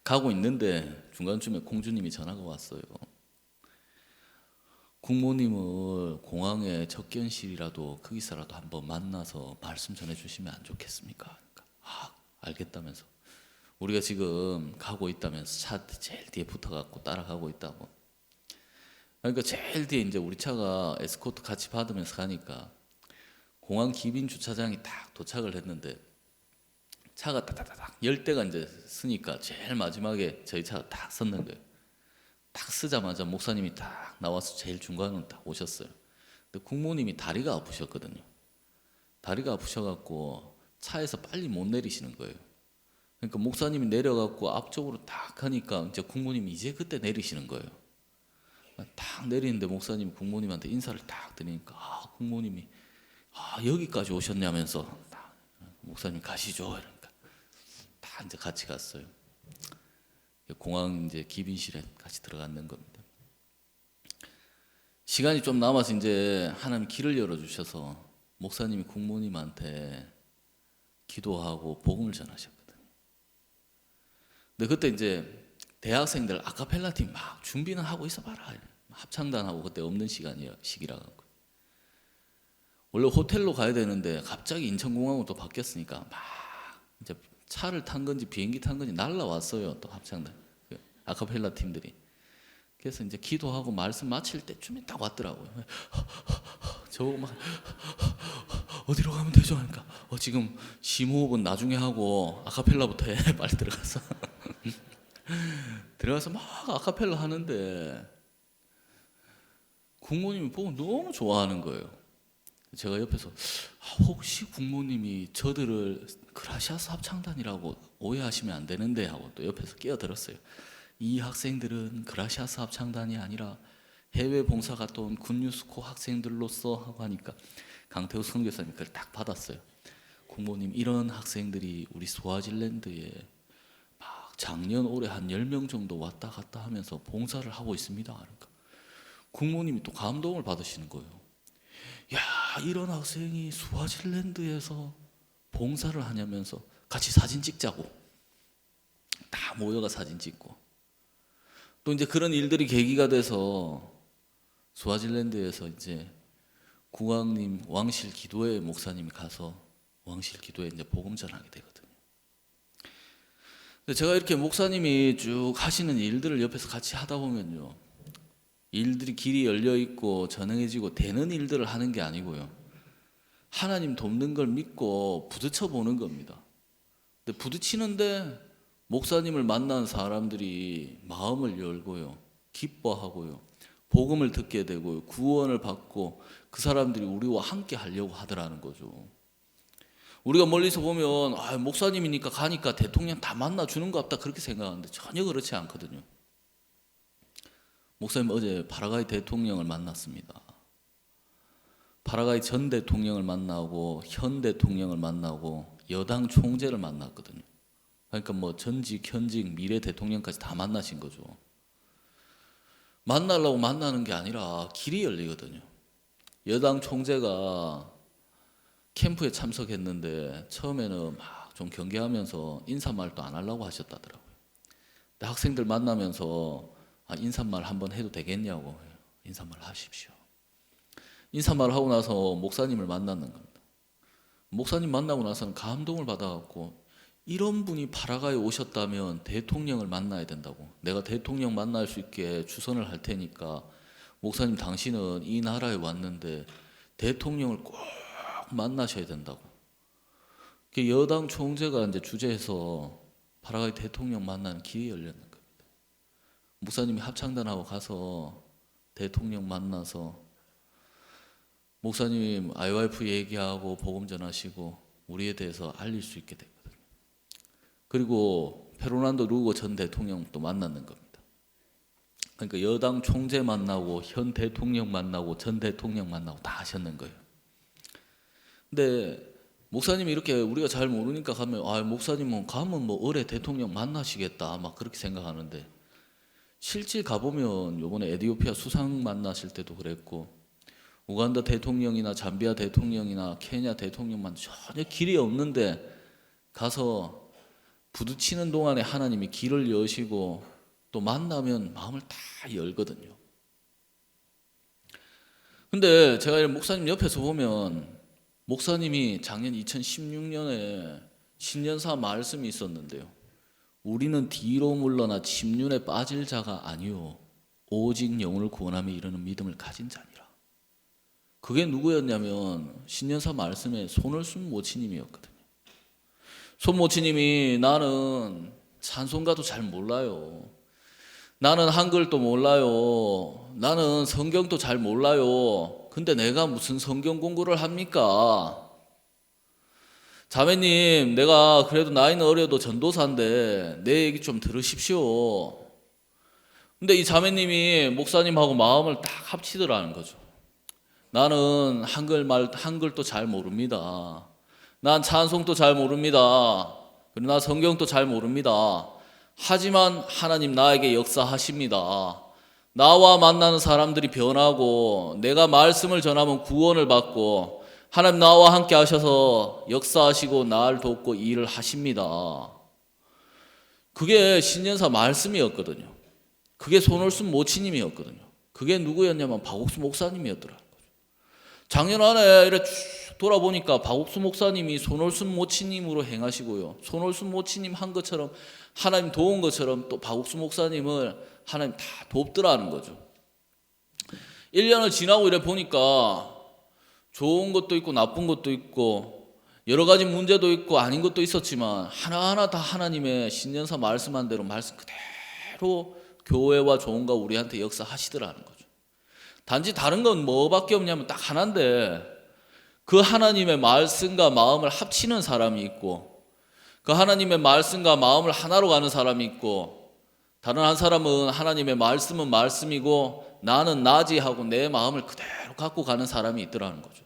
가고 있는데 중간쯤에 공주님이 전화가 왔어요. 국모님을 공항에 접견실이라도 거기서라도 한번 만나서 말씀 전해주시면 안 좋겠습니까? 그러니까, 알겠다면서 우리가 지금 가고 있다면서 차 제일 뒤에 붙어갖고 따라가고 있다고. 그러니까 제일 뒤에 이제 우리 차가 에스코트 같이 받으면서 가니까 공항 기빈 주차장에 딱 도착을 했는데 차가 따다다닥 10대가 이제 쓰니까 제일 마지막에 저희 차가 딱 섰는 거예요. 딱 쓰자마자 목사님이 딱 나와서 제일 중간으로 딱 오셨어요. 근데 국모님이 다리가 아프셨거든요. 다리가 아프셔갖고 차에서 빨리 못 내리시는 거예요. 그러니까 목사님이 내려갖고 앞쪽으로 딱 하니까 이제 국모님이 이제 그때 내리시는 거예요. 딱 내리는데 목사님이 국모님한테 인사를 딱 드리니까 국모님이 여기까지 오셨냐면서 목사님 가시죠. 이러니까 다 이제 같이 갔어요. 공항 이제 기빈실에 같이 들어갔는 겁니다. 시간이 좀 남아서 이제 하나님 길을 열어주셔서 목사님이 국모님한테 기도하고 복음을 전하셨거든요. 근데 그때 이제 대학생들 아카펠라 팀 막 준비는 하고 있어봐라. 합창단하고 그때 없는 시기라 갖고 원래 호텔로 가야 되는데 갑자기 인천공항으로 또 바뀌었으니까 막 이제 차를 탄 건지 비행기 탄 건지 날라왔어요. 또 합창단 아카펠라 팀들이. 그래서 이제 기도하고 말씀 마칠 때쯤에 딱 왔더라고요. 저거 막 어디로 가면 되죠? 그러니까 지금 심호흡은 나중에 하고 아카펠라부터 해. 빨리 들어가서 막 아카펠라 하는데 국모님이 보고 너무 좋아하는 거예요. 제가 옆에서 혹시 국모님이 저들을 그라시아스 합창단이라고 오해하시면 안 되는데 하고 또 옆에서 끼어들었어요. 이 학생들은 그라시아스 합창단이 아니라 해외 봉사 갔다 온 굿뉴스코 학생들로서 하고 하니까 강태우 선교사님 그걸 딱 받았어요. 국모님 이런 학생들이 우리 스와질랜드에 막 작년 올해 한 10명 정도 왔다 갔다 하면서 봉사를 하고 있습니다. 그러니까 국모님이 또 감동을 받으시는 거예요. 야, 이런 학생이 스와질랜드에서 봉사를 하냐면서 같이 사진 찍자고 다 모여가 사진 찍고 또 이제 그런 일들이 계기가 돼서 스와질랜드에서 이제 국왕님 왕실 기도회 목사님이 가서 왕실 기도에 이제 복음 전하게 되거든요. 근데 제가 이렇게 목사님이 쭉 하시는 일들을 옆에서 같이 하다 보면요, 일들이 길이 열려 있고 전행해지고 되는 일들을 하는 게 아니고요, 하나님 돕는 걸 믿고 부딪혀 보는 겁니다. 근데 부딪히는데 목사님을 만난 사람들이 마음을 열고요, 기뻐하고요, 복음을 듣게 되고요, 구원을 받고 그 사람들이 우리와 함께 하려고 하더라는 거죠. 우리가 멀리서 보면 목사님이니까 가니까 대통령 다 만나주는 것 같다 그렇게 생각하는데 전혀 그렇지 않거든요. 목사님 어제 파라과이 대통령을 만났습니다. 파라과이 전 대통령을 만나고 현 대통령을 만나고 여당 총재를 만났거든요. 그러니까 뭐 전직, 현직, 미래 대통령까지 다 만나신 거죠. 만나려고 만나는 게 아니라 길이 열리거든요. 여당 총재가 캠프에 참석했는데 처음에는 막 좀 경계하면서 인사말도 안 하려고 하셨다더라고요. 근데 학생들 만나면서 인사말 한번 해도 되겠냐고. 인사말 하십시오. 인사말 하고 나서 목사님을 만났는 겁니다. 목사님 만나고 나서는 감동을 받아갖고, 이런 분이 파라과이에 오셨다면 대통령을 만나야 된다고. 내가 대통령 만날 수 있게 주선을 할 테니까 목사님 당신은 이 나라에 왔는데 대통령을 꼭 만나셔야 된다고. 여당 총재가 이제 주재해서 파라과이 대통령 만나는 길이 열렸는 겁니다. 목사님이 합창단하고 가서 대통령 만나서 목사님 IYF 얘기하고 복음 전하시고 우리에 대해서 알릴 수 있게 됐거든요. 그리고 페르난도 루고 전 대통령도 만났는 겁니다. 그러니까 여당 총재 만나고 현 대통령 만나고 전 대통령 만나고 다 하셨는 거예요. 근데 목사님이 이렇게 우리가 잘 모르니까 가면 목사님은 가면 뭐 올해 대통령 만나시겠다 막 그렇게 생각하는데, 실질 가보면 요번에 에티오피아 수상 만나실 때도 그랬고, 우간다 대통령이나 잠비아 대통령이나 케냐 대통령만 전혀 길이 없는데 가서 부딪히는 동안에 하나님이 길을 여시고 또 만나면 마음을 다 열거든요. 근데 제가 목사님 옆에서 보면, 목사님이 작년 2016년에 신년사 말씀이 있었는데요. 우리는 뒤로 물러나 침륜에 빠질 자가 아니요 오직 영혼을 구원함에 이르는 믿음을 가진 자니라. 그게 누구였냐면 신년사 말씀에 손을순 모치님이었거든요. 손 모치님이 나는 찬송가도 잘 몰라요. 나는 한글도 몰라요. 나는 성경도 잘 몰라요. 근데 내가 무슨 성경 공부를 합니까? 자매님, 내가 그래도 나이는 어려도 전도사인데 내 얘기 좀 들으십시오. 근데 이 자매님이 목사님하고 마음을 딱 합치더라는 거죠. 나는 한글도 잘 모릅니다. 난 찬송도 잘 모릅니다. 그리고 나 성경도 잘 모릅니다. 하지만 하나님 나에게 역사하십니다. 나와 만나는 사람들이 변하고 내가 말씀을 전하면 구원을 받고 하나님 나와 함께 하셔서 역사하시고 나를 돕고 일을 하십니다. 그게 신년사 말씀이었거든요. 그게 손올순 모치님이었거든요. 그게 누구였냐면 박옥수 목사님이었더라고요. 작년 안에 이렇게 쭉 돌아보니까 박옥수 목사님이 손올순 모치님으로 행하시고요, 손올순 모치님 한 것처럼 하나님 도운 것처럼 또 박옥수 목사님을 하나님 다 돕더라는 거죠. 1년을 지나고 이래 보니까 좋은 것도 있고 나쁜 것도 있고 여러 가지 문제도 있고 아닌 것도 있었지만 하나하나 다 하나님의 신년사 말씀한 대로 말씀 그대로 교회와 종과 우리한테 역사하시더라는 거죠. 단지 다른 건 뭐밖에 없냐면 딱 하나인데, 그 하나님의 말씀과 마음을 합치는 사람이 있고 그 하나님의 말씀과 마음을 하나로 가는 사람이 있고, 다른 한 사람은 하나님의 말씀은 말씀이고 나는 나지 하고 내 마음을 그대로 갖고 가는 사람이 있더라는 거죠.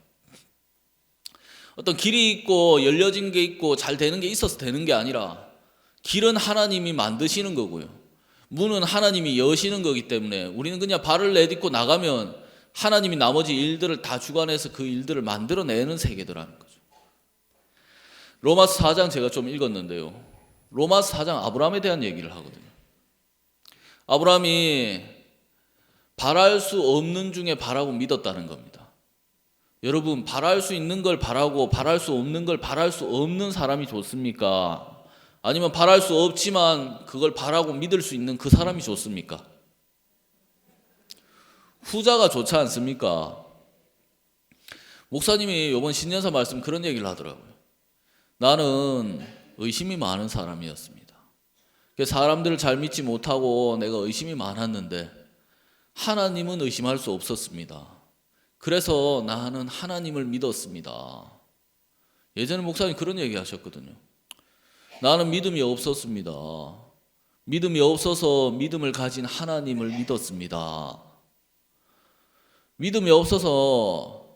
어떤 길이 있고 열려진 게 있고 잘 되는 게 있어서 되는 게 아니라 길은 하나님이 만드시는 거고요, 문은 하나님이 여시는 거기 때문에 우리는 그냥 발을 내딛고 나가면 하나님이 나머지 일들을 다 주관해서 그 일들을 만들어내는 세계더라는 거죠. 로마서 4장 제가 좀 읽었는데요, 로마서 4장 아브라함에 대한 얘기를 하거든요. 아브라함이 바랄 수 없는 중에 바라고 믿었다는 겁니다. 여러분, 바랄 수 있는 걸 바라고 바랄 수 없는 걸 바랄 수 없는 사람이 좋습니까? 아니면 바랄 수 없지만 그걸 바라고 믿을 수 있는 그 사람이 좋습니까? 후자가 좋지 않습니까? 목사님이 이번 신년사 말씀 그런 얘기를 하더라고요. 나는 의심이 많은 사람이었습니다. 사람들을 잘 믿지 못하고 내가 의심이 많았는데 하나님은 의심할 수 없었습니다. 그래서 나는 하나님을 믿었습니다. 예전에 목사님 그런 얘기 하셨거든요. 나는 믿음이 없었습니다. 믿음이 없어서 믿음을 가진 하나님을 믿었습니다. 믿음이 없어서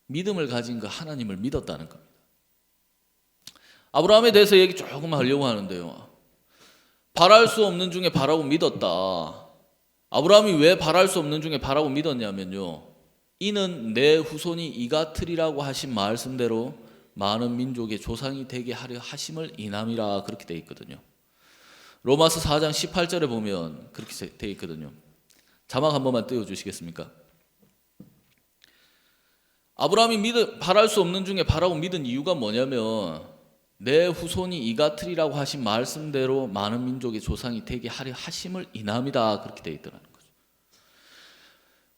믿음을 가진 그 하나님을 믿었다는 겁니다. 아브라함에 대해서 얘기 조금 하려고 하는데요. 바랄 수 없는 중에 바라고 믿었다. 아브라함이 왜 바랄 수 없는 중에 바라고 믿었냐면요. 이는 내 후손이 이 같으리라고 하신 말씀대로 많은 민족의 조상이 되게 하려 하심을 인함이라 그렇게 돼 있거든요. 로마서 4장 18절에 보면 그렇게 돼 있거든요. 자막 한 번만 띄워주시겠습니까? 아브라함이 바랄 수 없는 중에 바라고 믿은 이유가 뭐냐면 내 후손이 이 같으리라고 하신 말씀대로 많은 민족의 조상이 되게 하려 하심을 인함이다 그렇게 돼 있더라는 거죠.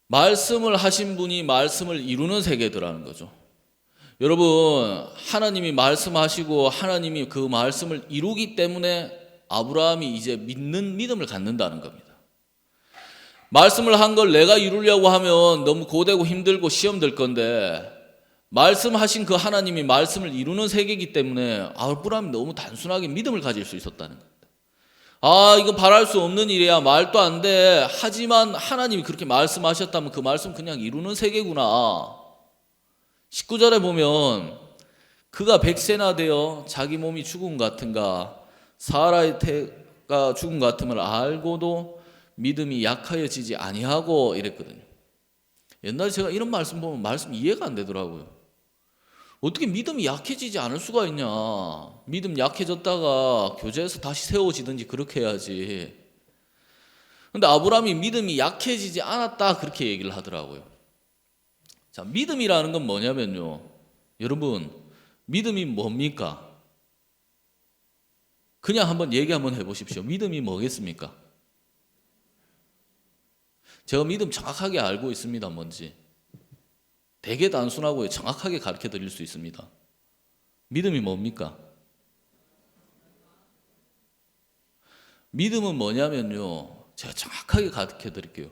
말씀을 하신 분이 말씀을 이루는 세계더라는 거죠. 여러분, 하나님이 말씀하시고 하나님이 그 말씀을 이루기 때문에 아브라함이 이제 믿는 믿음을 갖는다는 겁니다. 말씀을 한 걸 내가 이루려고 하면 너무 고되고 힘들고 시험 될 건데 말씀하신 그 하나님이 말씀을 이루는 세계이기 때문에 아브라함이 너무 단순하게 믿음을 가질 수 있었다는 겁니다. 이거 바랄 수 없는 일이야. 말도 안 돼. 하지만 하나님이 그렇게 말씀하셨다면 그 말씀 그냥 이루는 세계구나. 19절에 보면 그가 100세나 되어 자기 몸이 죽음 같은가 사라의 태가 죽음 같음을 알고도 믿음이 약하여지지 아니하고 이랬거든요. 옛날에 제가 이런 말씀 보면 말씀 이해가 안 되더라고요. 어떻게 믿음이 약해지지 않을 수가 있냐. 믿음 약해졌다가 교제에서 다시 세워지든지 그렇게 해야지. 근데 아브라함이 믿음이 약해지지 않았다 그렇게 얘기를 하더라고요. 자, 믿음이라는 건 뭐냐면요. 여러분, 믿음이 뭡니까? 그냥 한번 얘기 한번 해보십시오. 믿음이 뭐겠습니까? 제가 믿음 정확하게 알고 있습니다. 뭔지. 되게 단순하고 정확하게 가르쳐 드릴 수 있습니다. 믿음이 뭡니까? 믿음은 뭐냐면요. 제가 정확하게 가르쳐 드릴게요.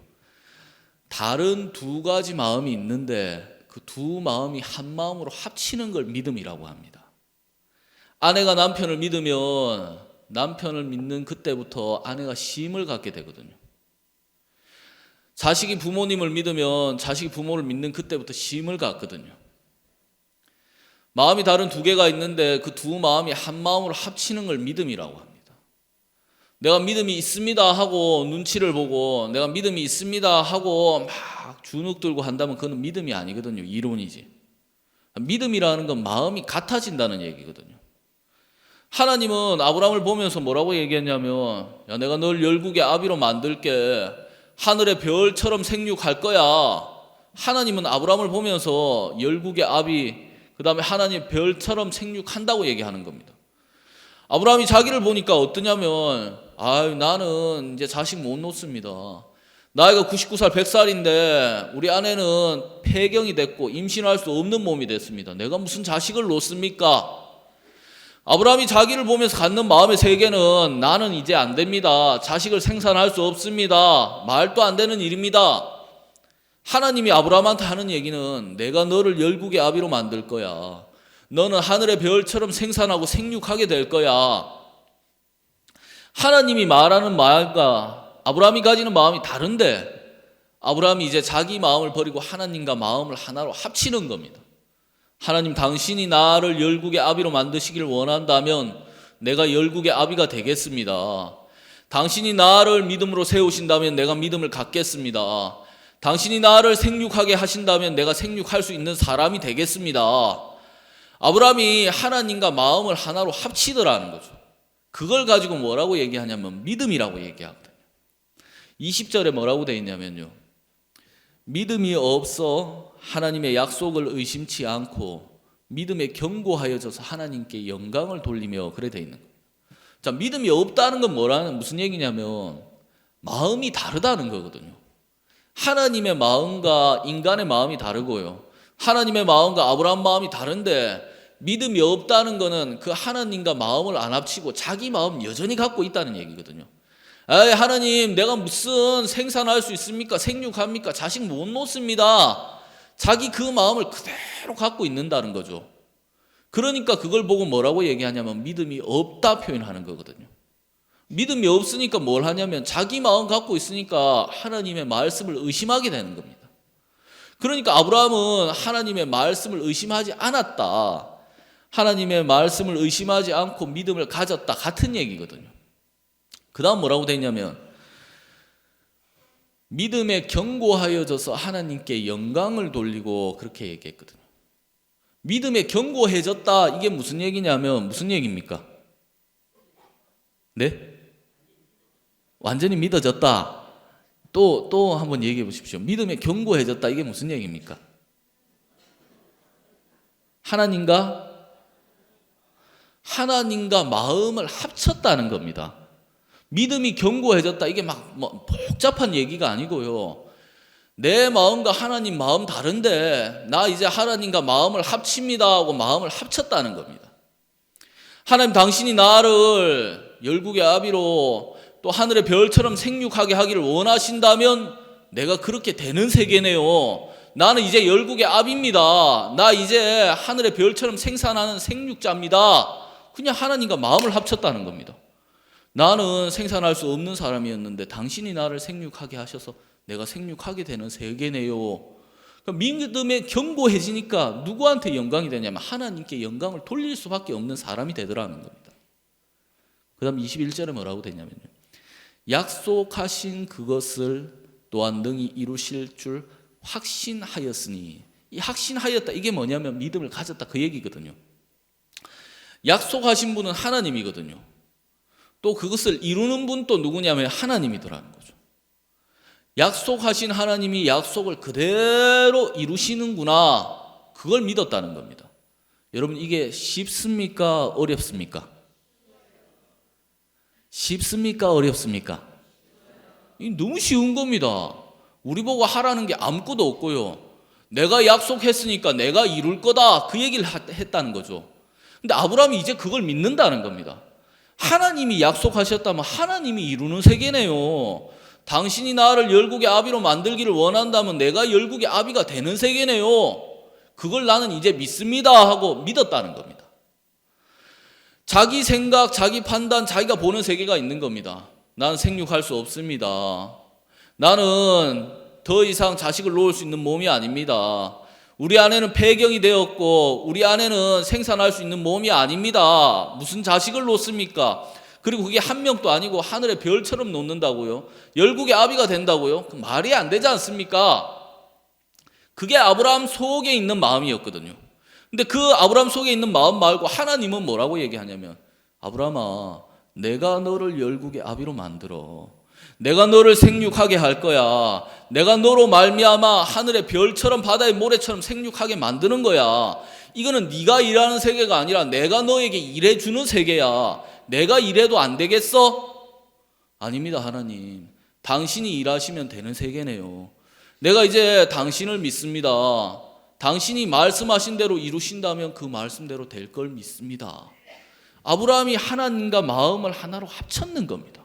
다른 두 가지 마음이 있는데 그 두 마음이 한 마음으로 합치는 걸 믿음이라고 합니다. 아내가 남편을 믿으면 남편을 믿는 그때부터 아내가 힘을 갖게 되거든요. 자식이 부모님을 믿으면 자식이 부모를 믿는 그때부터 힘을 갖거든요. 마음이 다른 두 개가 있는데 그 두 마음이 한 마음으로 합치는 걸 믿음이라고 합니다. 내가 믿음이 있습니다 하고 눈치를 보고 내가 믿음이 있습니다 하고 막 주눅 들고 한다면 그건 믿음이 아니거든요. 이론이지. 믿음이라는 건 마음이 같아진다는 얘기거든요. 하나님은 아브라함을 보면서 뭐라고 얘기했냐면 야, 내가 널 열국의 아비로 만들게 하늘의 별처럼 생육할 거야. 하나님은 아브라함을 보면서 열국의 아비, 그 다음에 하나님의 별처럼 생육한다고 얘기하는 겁니다. 아브라함이 자기를 보니까 어떠냐면 나는 이제 자식 못 놓습니다. 나이가 99살 100살인데 우리 아내는 폐경이 됐고 임신할 수 없는 몸이 됐습니다. 내가 무슨 자식을 놓습니까? 아브라함이 자기를 보면서 갖는 마음의 세계는 나는 이제 안 됩니다. 자식을 생산할 수 없습니다. 말도 안 되는 일입니다. 하나님이 아브라함한테 하는 얘기는 내가 너를 열국의 아비로 만들 거야. 너는 하늘의 별처럼 생산하고 생육하게 될 거야. 하나님이 말하는 말과 아브라함이 가지는 마음이 다른데 아브라함이 이제 자기 마음을 버리고 하나님과 마음을 하나로 합치는 겁니다. 하나님, 당신이 나를 열국의 아비로 만드시기를 원한다면 내가 열국의 아비가 되겠습니다. 당신이 나를 믿음으로 세우신다면 내가 믿음을 갖겠습니다. 당신이 나를 생육하게 하신다면 내가 생육할 수 있는 사람이 되겠습니다. 아브라함이 하나님과 마음을 하나로 합치더라는 거죠. 그걸 가지고 뭐라고 얘기하냐면 믿음이라고 얘기하거든요. 20절에 뭐라고 되어 있냐면요. 믿음이 없어 하나님의 약속을 의심치 않고 믿음에 견고하여져서 하나님께 영광을 돌리며 그래 돼 있는 거예요. 자, 믿음이 없다는 건 무슨 얘기냐면 마음이 다르다는 거거든요. 하나님의 마음과 인간의 마음이 다르고요. 하나님의 마음과 아브라함 마음이 다른데 믿음이 없다는 거는 그 하나님과 마음을 안 합치고 자기 마음 여전히 갖고 있다는 얘기거든요. 에이, 하나님, 내가 무슨 생산할 수 있습니까? 생육합니까? 자식 못 놓습니다. 자기 그 마음을 그대로 갖고 있는다는 거죠. 그러니까 그걸 보고 뭐라고 얘기하냐면 믿음이 없다 표현하는 거거든요. 믿음이 없으니까 뭘 하냐면 자기 마음 갖고 있으니까 하나님의 말씀을 의심하게 되는 겁니다. 그러니까 아브라함은 하나님의 말씀을 의심하지 않았다. 하나님의 말씀을 의심하지 않고 믿음을 가졌다. 같은 얘기거든요. 그 다음 뭐라고 돼 있냐면 믿음에 견고하여져서 하나님께 영광을 돌리고 그렇게 얘기했거든요. 믿음에 견고해졌다. 이게 무슨 얘기냐면 무슨 얘기입니까? 네? 완전히 믿어졌다. 또 한번 얘기해 보십시오. 믿음에 견고해졌다. 이게 무슨 얘기입니까? 하나님과 마음을 합쳤다는 겁니다. 믿음이 견고해졌다. 이게 막 복잡한 얘기가 아니고요. 내 마음과 하나님 마음 다른데 나 이제 하나님과 마음을 합칩니다 하고 마음을 합쳤다는 겁니다. 하나님, 당신이 나를 열국의 아비로 또 하늘의 별처럼 생육하게 하기를 원하신다면 내가 그렇게 되는 세계네요. 나는 이제 열국의 아비입니다. 나 이제 하늘의 별처럼 생산하는 생육자입니다. 그냥 하나님과 마음을 합쳤다는 겁니다. 나는 생산할 수 없는 사람이었는데 당신이 나를 생육하게 하셔서 내가 생육하게 되는 세계네요. 그러니까 믿음에 견고해지니까 누구한테 영광이 되냐면 하나님께 영광을 돌릴 수밖에 없는 사람이 되더라는 겁니다. 그 다음 21절에 뭐라고 되냐면요, 약속하신 그것을 또한 능히 이루실 줄 확신하였으니. 이 확신하였다, 이게 뭐냐면 믿음을 가졌다 그 얘기거든요. 약속하신 분은 하나님이거든요. 또 그것을 이루는 분도 누구냐면 하나님이더라는 거죠. 약속하신 하나님이 약속을 그대로 이루시는구나, 그걸 믿었다는 겁니다. 여러분, 이게 쉽습니까? 어렵습니까? 쉽습니까? 어렵습니까? 이 너무 쉬운 겁니다. 우리 보고 하라는 게 아무것도 없고요. 내가 약속했으니까 내가 이룰 거다, 그 얘기를 했다는 거죠. 근데 아브라함이 이제 그걸 믿는다는 겁니다. 하나님이 약속하셨다면 하나님이 이루는 세계네요. 당신이 나를 열국의 아비로 만들기를 원한다면 내가 열국의 아비가 되는 세계네요. 그걸 나는 이제 믿습니다 하고 믿었다는 겁니다. 자기 생각, 자기 판단, 자기가 보는 세계가 있는 겁니다. 나는 생육할 수 없습니다. 나는 더 이상 자식을 놓을 수 있는 몸이 아닙니다. 우리 아내는 폐경이 되었고 우리 아내는 생산할 수 있는 몸이 아닙니다. 무슨 자식을 놓습니까? 그리고 그게 한 명도 아니고 하늘의 별처럼 놓는다고요? 열국의 아비가 된다고요? 말이 안 되지 않습니까? 그게 아브라함 속에 있는 마음이었거든요. 근데 그 아브라함 속에 있는 마음 말고 하나님은 뭐라고 얘기하냐면, 아브라함아, 내가 너를 열국의 아비로 만들어. 내가 너를 생육하게 할 거야. 내가 너로 말미암아 하늘의 별처럼 바다의 모래처럼 생육하게 만드는 거야. 이거는 네가 일하는 세계가 아니라 내가 너에게 일해주는 세계야. 내가 일해도 안 되겠어? 아닙니다, 하나님. 당신이 일하시면 되는 세계네요. 내가 이제 당신을 믿습니다. 당신이 말씀하신 대로 이루신다면 그 말씀대로 될 걸 믿습니다. 아브라함이 하나님과 마음을 하나로 합쳤는 겁니다.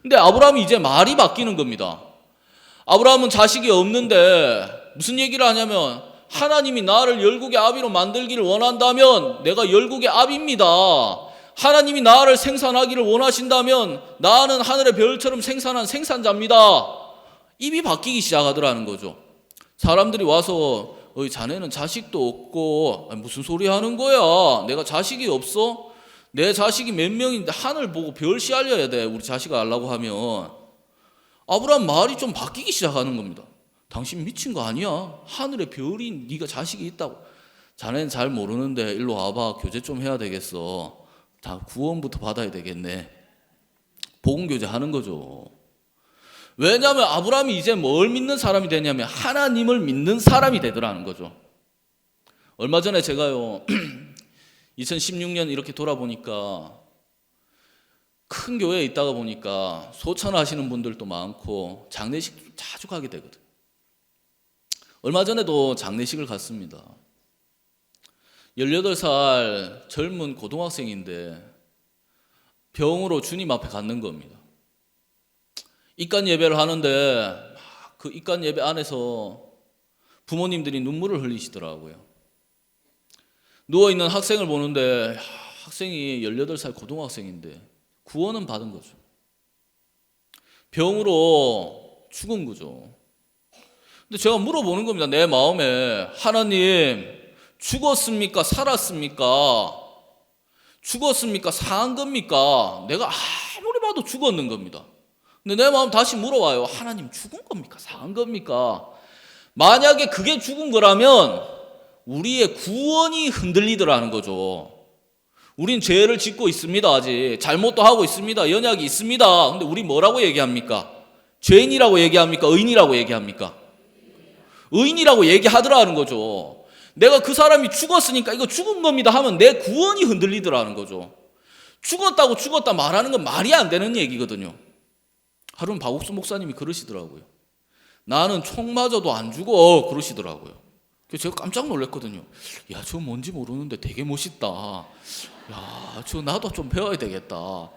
근데 아브라함이 이제 말이 바뀌는 겁니다. 아브라함은 자식이 없는데 무슨 얘기를 하냐면, 하나님이 나를 열국의 아비로 만들기를 원한다면 내가 열국의 아비입니다. 하나님이 나를 생산하기를 원하신다면 나는 하늘의 별처럼 생산한 생산자입니다. 입이 바뀌기 시작하더라는 거죠. 사람들이 와서 자네는 자식도 없고 무슨 소리 하는 거야? 내가 자식이 없어? 내 자식이 몇 명인데 하늘 보고 별 씨알려야 돼, 우리 자식을 알라고 하면. 아브라함 말이 좀 바뀌기 시작하는 겁니다. 당신 미친 거 아니야? 하늘의 별이 네가 자식이 있다고. 자네는 잘 모르는데 일로 와봐, 교제 좀 해야 되겠어. 다 구원부터 받아야 되겠네. 복음 교제 하는 거죠. 왜냐하면 아브라함이 이제 뭘 믿는 사람이 되냐면 하나님을 믿는 사람이 되더라는 거죠. 얼마 전에 제가요 2016년 이렇게 돌아보니까 큰 교회에 있다가 보니까 소찬 하시는 분들도 많고 장례식 자주 가게 되거든. 얼마 전에도 장례식을 갔습니다. 18살 젊은 고등학생인데 병으로 주님 앞에 갔는 겁니다. 입간 예배를 하는데 그 입간 예배 안에서 부모님들이 눈물을 흘리시더라고요. 누워있는 학생을 보는데 학생이 18살 고등학생인데 구원은 받은 거죠. 병으로 죽은 거죠. 근데 제가 물어보는 겁니다. 내 마음에 하나님 죽었습니까? 살았습니까? 죽었습니까? 산 겁니까? 내가 아무리 봐도 죽었는 겁니다. 근데 내 마음 다시 물어와요. 하나님 죽은 겁니까? 산 겁니까? 만약에 그게 죽은 거라면 우리의 구원이 흔들리더라는 거죠. 우린 죄를 짓고 있습니다. 아직 잘못도 하고 있습니다. 연약이 있습니다. 근데 우리 뭐라고 얘기합니까? 죄인이라고 얘기합니까? 의인이라고 얘기합니까? 의인이라고 얘기하더라는 거죠. 내가 그 사람이 죽었으니까 이거 죽은 겁니다 하면 내 구원이 흔들리더라는 거죠. 죽었다고 죽었다 말하는 건 말이 안 되는 얘기거든요. 하루는 박옥수 목사님이 그러시더라고요. 나는 총 맞아도 안 죽어 그러시더라고요. 그래서 제가 깜짝 놀랐거든요. 야, 저 뭔지 모르는데 되게 멋있다. 야, 저 나도 좀 배워야 되겠다.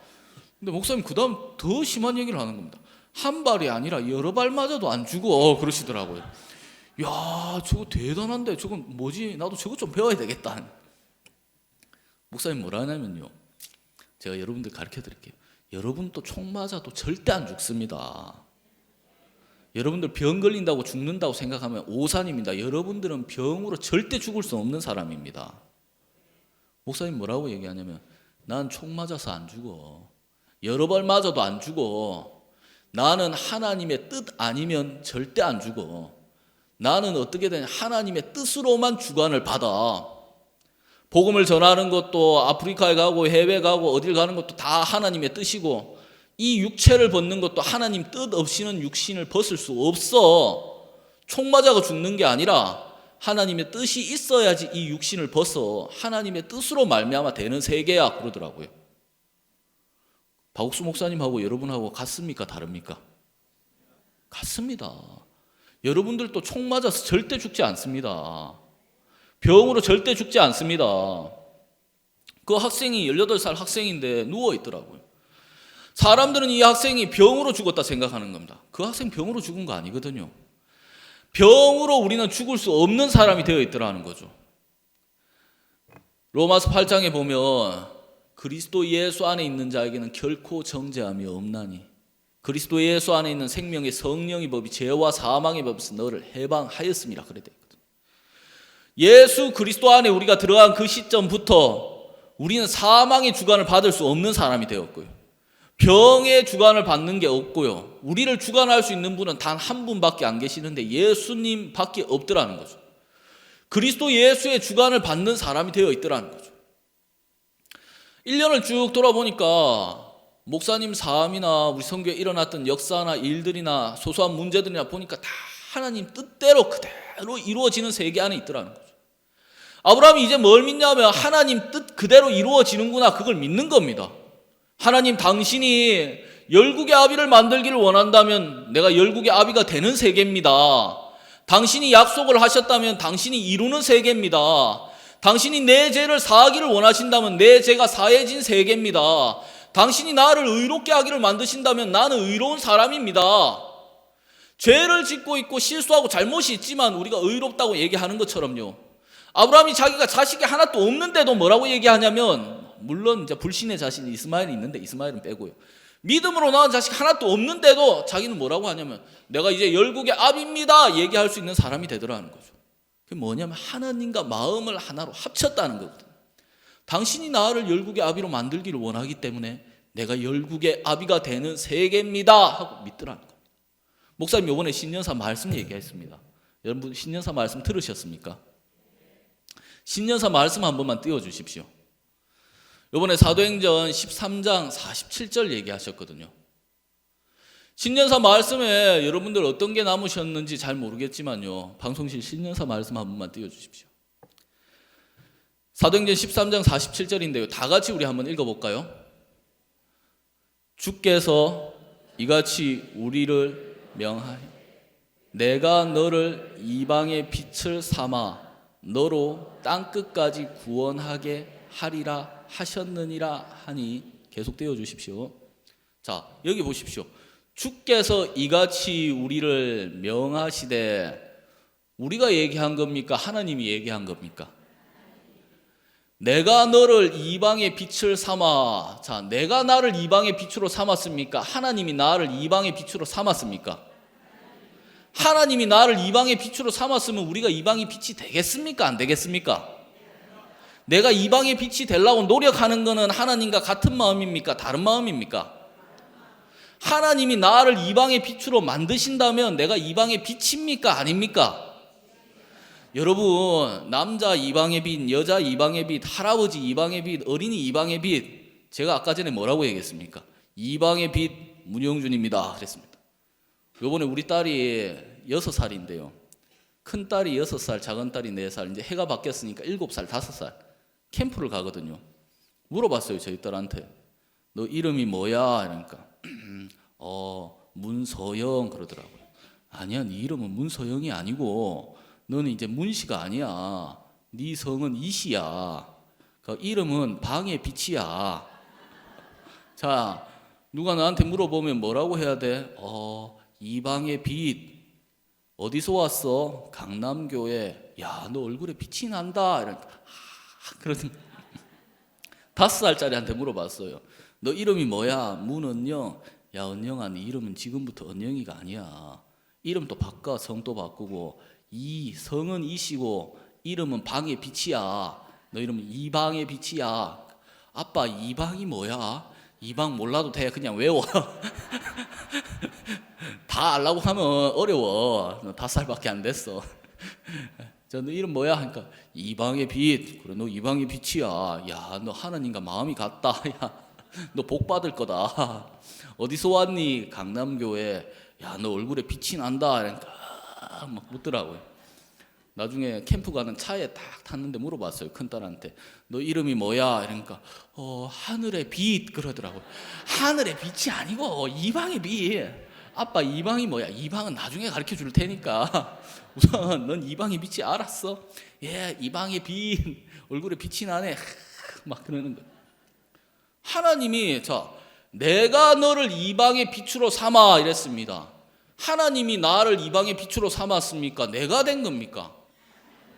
근데 목사님 그 다음 더 심한 얘기를 하는 겁니다. 한 발이 아니라 여러 발 맞아도 안 죽어 그러시더라고요. 야, 저거 대단한데 저건 뭐지? 나도 저거 좀 배워야 되겠다. 목사님 뭐라 하냐면요, 제가 여러분들 가르쳐 드릴게요. 여러분도 총 맞아도 절대 안 죽습니다. 여러분들 병 걸린다고 죽는다고 생각하면 오산입니다. 여러분들은 병으로 절대 죽을 수 없는 사람입니다. 목사님 뭐라고 얘기하냐면 난 총 맞아서 안 죽어. 여러 발 맞아도 안 죽어. 나는 하나님의 뜻 아니면 절대 안 죽어. 나는 어떻게 되냐, 하나님의 뜻으로만 주관을 받아. 복음을 전하는 것도 아프리카에 가고 해외 가고 어딜 가는 것도 다 하나님의 뜻이고, 이 육체를 벗는 것도 하나님 뜻 없이는 육신을 벗을 수 없어. 총 맞아가 죽는 게 아니라 하나님의 뜻이 있어야지 이 육신을 벗어. 하나님의 뜻으로 말미암아 되는 세계야 그러더라고요. 박옥수 목사님하고 여러분하고 같습니까? 다릅니까? 같습니다. 여러분들도 총 맞아서 절대 죽지 않습니다. 병으로 절대 죽지 않습니다. 그 학생이 18살 학생인데 누워있더라고요. 사람들은 이 학생이 병으로 죽었다 생각하는 겁니다. 그 학생 병으로 죽은 거 아니거든요. 병으로 우리는 죽을 수 없는 사람이 되어 있더라는 거죠. 로마서 8장에 보면 그리스도 예수 안에 있는 자에게는 결코 정죄함이 없나니 그리스도 예수 안에 있는 생명의 성령의 법이 죄와 사망의 법에서 너를 해방하였음이라 그래 되거든. 예수 그리스도 안에 우리가 들어간 그 시점부터 우리는 사망의 주관을 받을 수 없는 사람이 되었고요. 병의 주관을 받는 게 없고요. 우리를 주관할 수 있는 분은 단 한 분밖에 안 계시는데 예수님밖에 없더라는 거죠. 그리스도 예수의 주관을 받는 사람이 되어 있더라는 거죠. 1년을 쭉 돌아보니까 목사님 삶이나 우리 선교에 일어났던 역사나 일들이나 소소한 문제들이나 보니까 다 하나님 뜻대로 그대로 이루어지는 세계 안에 있더라는 거죠. 아브라함이 이제 뭘 믿냐면 하나님 뜻 그대로 이루어지는구나, 그걸 믿는 겁니다. 하나님, 당신이 열국의 아비를 만들기를 원한다면 내가 열국의 아비가 되는 세계입니다. 당신이 약속을 하셨다면 당신이 이루는 세계입니다. 당신이 내 죄를 사하기를 원하신다면 내 죄가 사해진 세계입니다. 당신이 나를 의롭게 하기를 만드신다면 나는 의로운 사람입니다. 죄를 짓고 있고 실수하고 잘못이 있지만 우리가 의롭다고 얘기하는 것처럼요, 아브라함이 자기가 자식이 하나도 없는데도 뭐라고 얘기하냐면, 물론 이제 불신의 자신이 이스마엘이 있는데 이스마엘은 빼고요, 믿음으로 낳은 자식 하나도 없는데도 자기는 뭐라고 하냐면 내가 이제 열국의 아비입니다 얘기할 수 있는 사람이 되더라는 거죠. 그게 뭐냐면 하나님과 마음을 하나로 합쳤다는 거거든요. 당신이 나를 열국의 아비로 만들기를 원하기 때문에 내가 열국의 아비가 되는 세계입니다 하고 믿더라는 거예요. 목사님 이번에 신년사 말씀 얘기했습니다. 여러분 신년사 말씀 들으셨습니까? 신년사 말씀 한 번만 띄워주십시오. 이번에 사도행전 13장 47절 얘기하셨거든요. 신년사 말씀에 여러분들 어떤 게 남으셨는지 잘 모르겠지만요, 방송실 신년사 말씀 한 번만 띄워주십시오. 사도행전 13장 47절인데요. 다 같이 우리 한번 읽어볼까요? 주께서 이같이 우리를 명하여 내가 너를 이방의 빛을 삼아 너로 땅끝까지 구원하게 하리라 하셨느니라 하니, 계속 띄워주십시오. 자, 여기 보십시오. 주께서 이같이 우리를 명하시되, 우리가 얘기한 겁니까? 하나님이 얘기한 겁니까? 내가 너를 이방의 빛을 삼아. 자, 내가 나를 이방의 빛으로 삼았습니까? 하나님이 나를 이방의 빛으로 삼았습니까? 하나님이 나를 이방의 빛으로 삼았으면 우리가 이방의 빛이 되겠습니까? 안 되겠습니까? 내가 이방의 빛이 되려고 노력하는 것은 하나님과 같은 마음입니까? 다른 마음입니까? 하나님이 나를 이방의 빛으로 만드신다면 내가 이방의 빛입니까? 아닙니까? 여러분, 남자 이방의 빛, 여자 이방의 빛, 할아버지 이방의 빛, 어린이 이방의 빛, 제가 아까 전에 뭐라고 얘기했습니까? 이방의 빛 문영준입니다 그랬습니다. 요번에 우리 딸이 6살인데요 큰 딸이 6살, 작은 딸이 4살, 이제 해가 바뀌었으니까 7살, 5살 캠프를 가거든요. 물어봤어요, 저희 딸한테. 너 이름이 뭐야? 이러니까 문서영 그러더라고요. 아니야, 네 이름은 문서영이 아니고 너는 이제 문씨가 아니야. 네 성은 이씨야. 그 이름은 방의 빛이야. 자, 누가 나한테 물어보면 뭐라고 해야 돼? 이방의 빛. 어디서 왔어? 강남교회. 야, 너 얼굴에 빛이 난다. 이러니까 그러더니 5살짜리한테 물어봤어요. 너 이름이 뭐야? 문은영. 야, 은영아, 네 이름은 지금부터 은영이가 아니야. 이름도 바꿔, 성도 바꾸고. 이 성은 이시고 이름은 방의 빛이야. 너 이름은 이방의 빛이야. 아빠, 이방이 뭐야? 이방 몰라도 돼. 그냥 외워. 다 알라고 하면 어려워. 너 5살밖에 안 됐어. 너 이름 뭐야? 하니까 이방의 빛. 그래, 너 이방의 빛이야. 야, 너 하나님과 마음이 같다. 야, 너 복 받을 거다. 어디서 왔니? 강남교회. 야, 너 얼굴에 빛이 난다. 그러니까 막 묻더라고요. 나중에 캠프 가는 차에 딱 탔는데 물어봤어요, 큰딸한테. 너 이름이 뭐야? 이러니까 하늘의 빛 그러더라고요. 하늘의 빛이 아니고 이방의 빛. 아빠, 이방이 뭐야? 이방은 나중에 가르쳐 줄 테니까 우선 넌 이방의 빛이 알았어? 예, 이방의 빛. 얼굴에 빛이 나네. 막 그러는 거예요. 하나님이 내가 너를 이방의 빛으로 삼아 이랬습니다. 하나님이 나를 이방의 빛으로 삼았습니까? 내가 된 겁니까?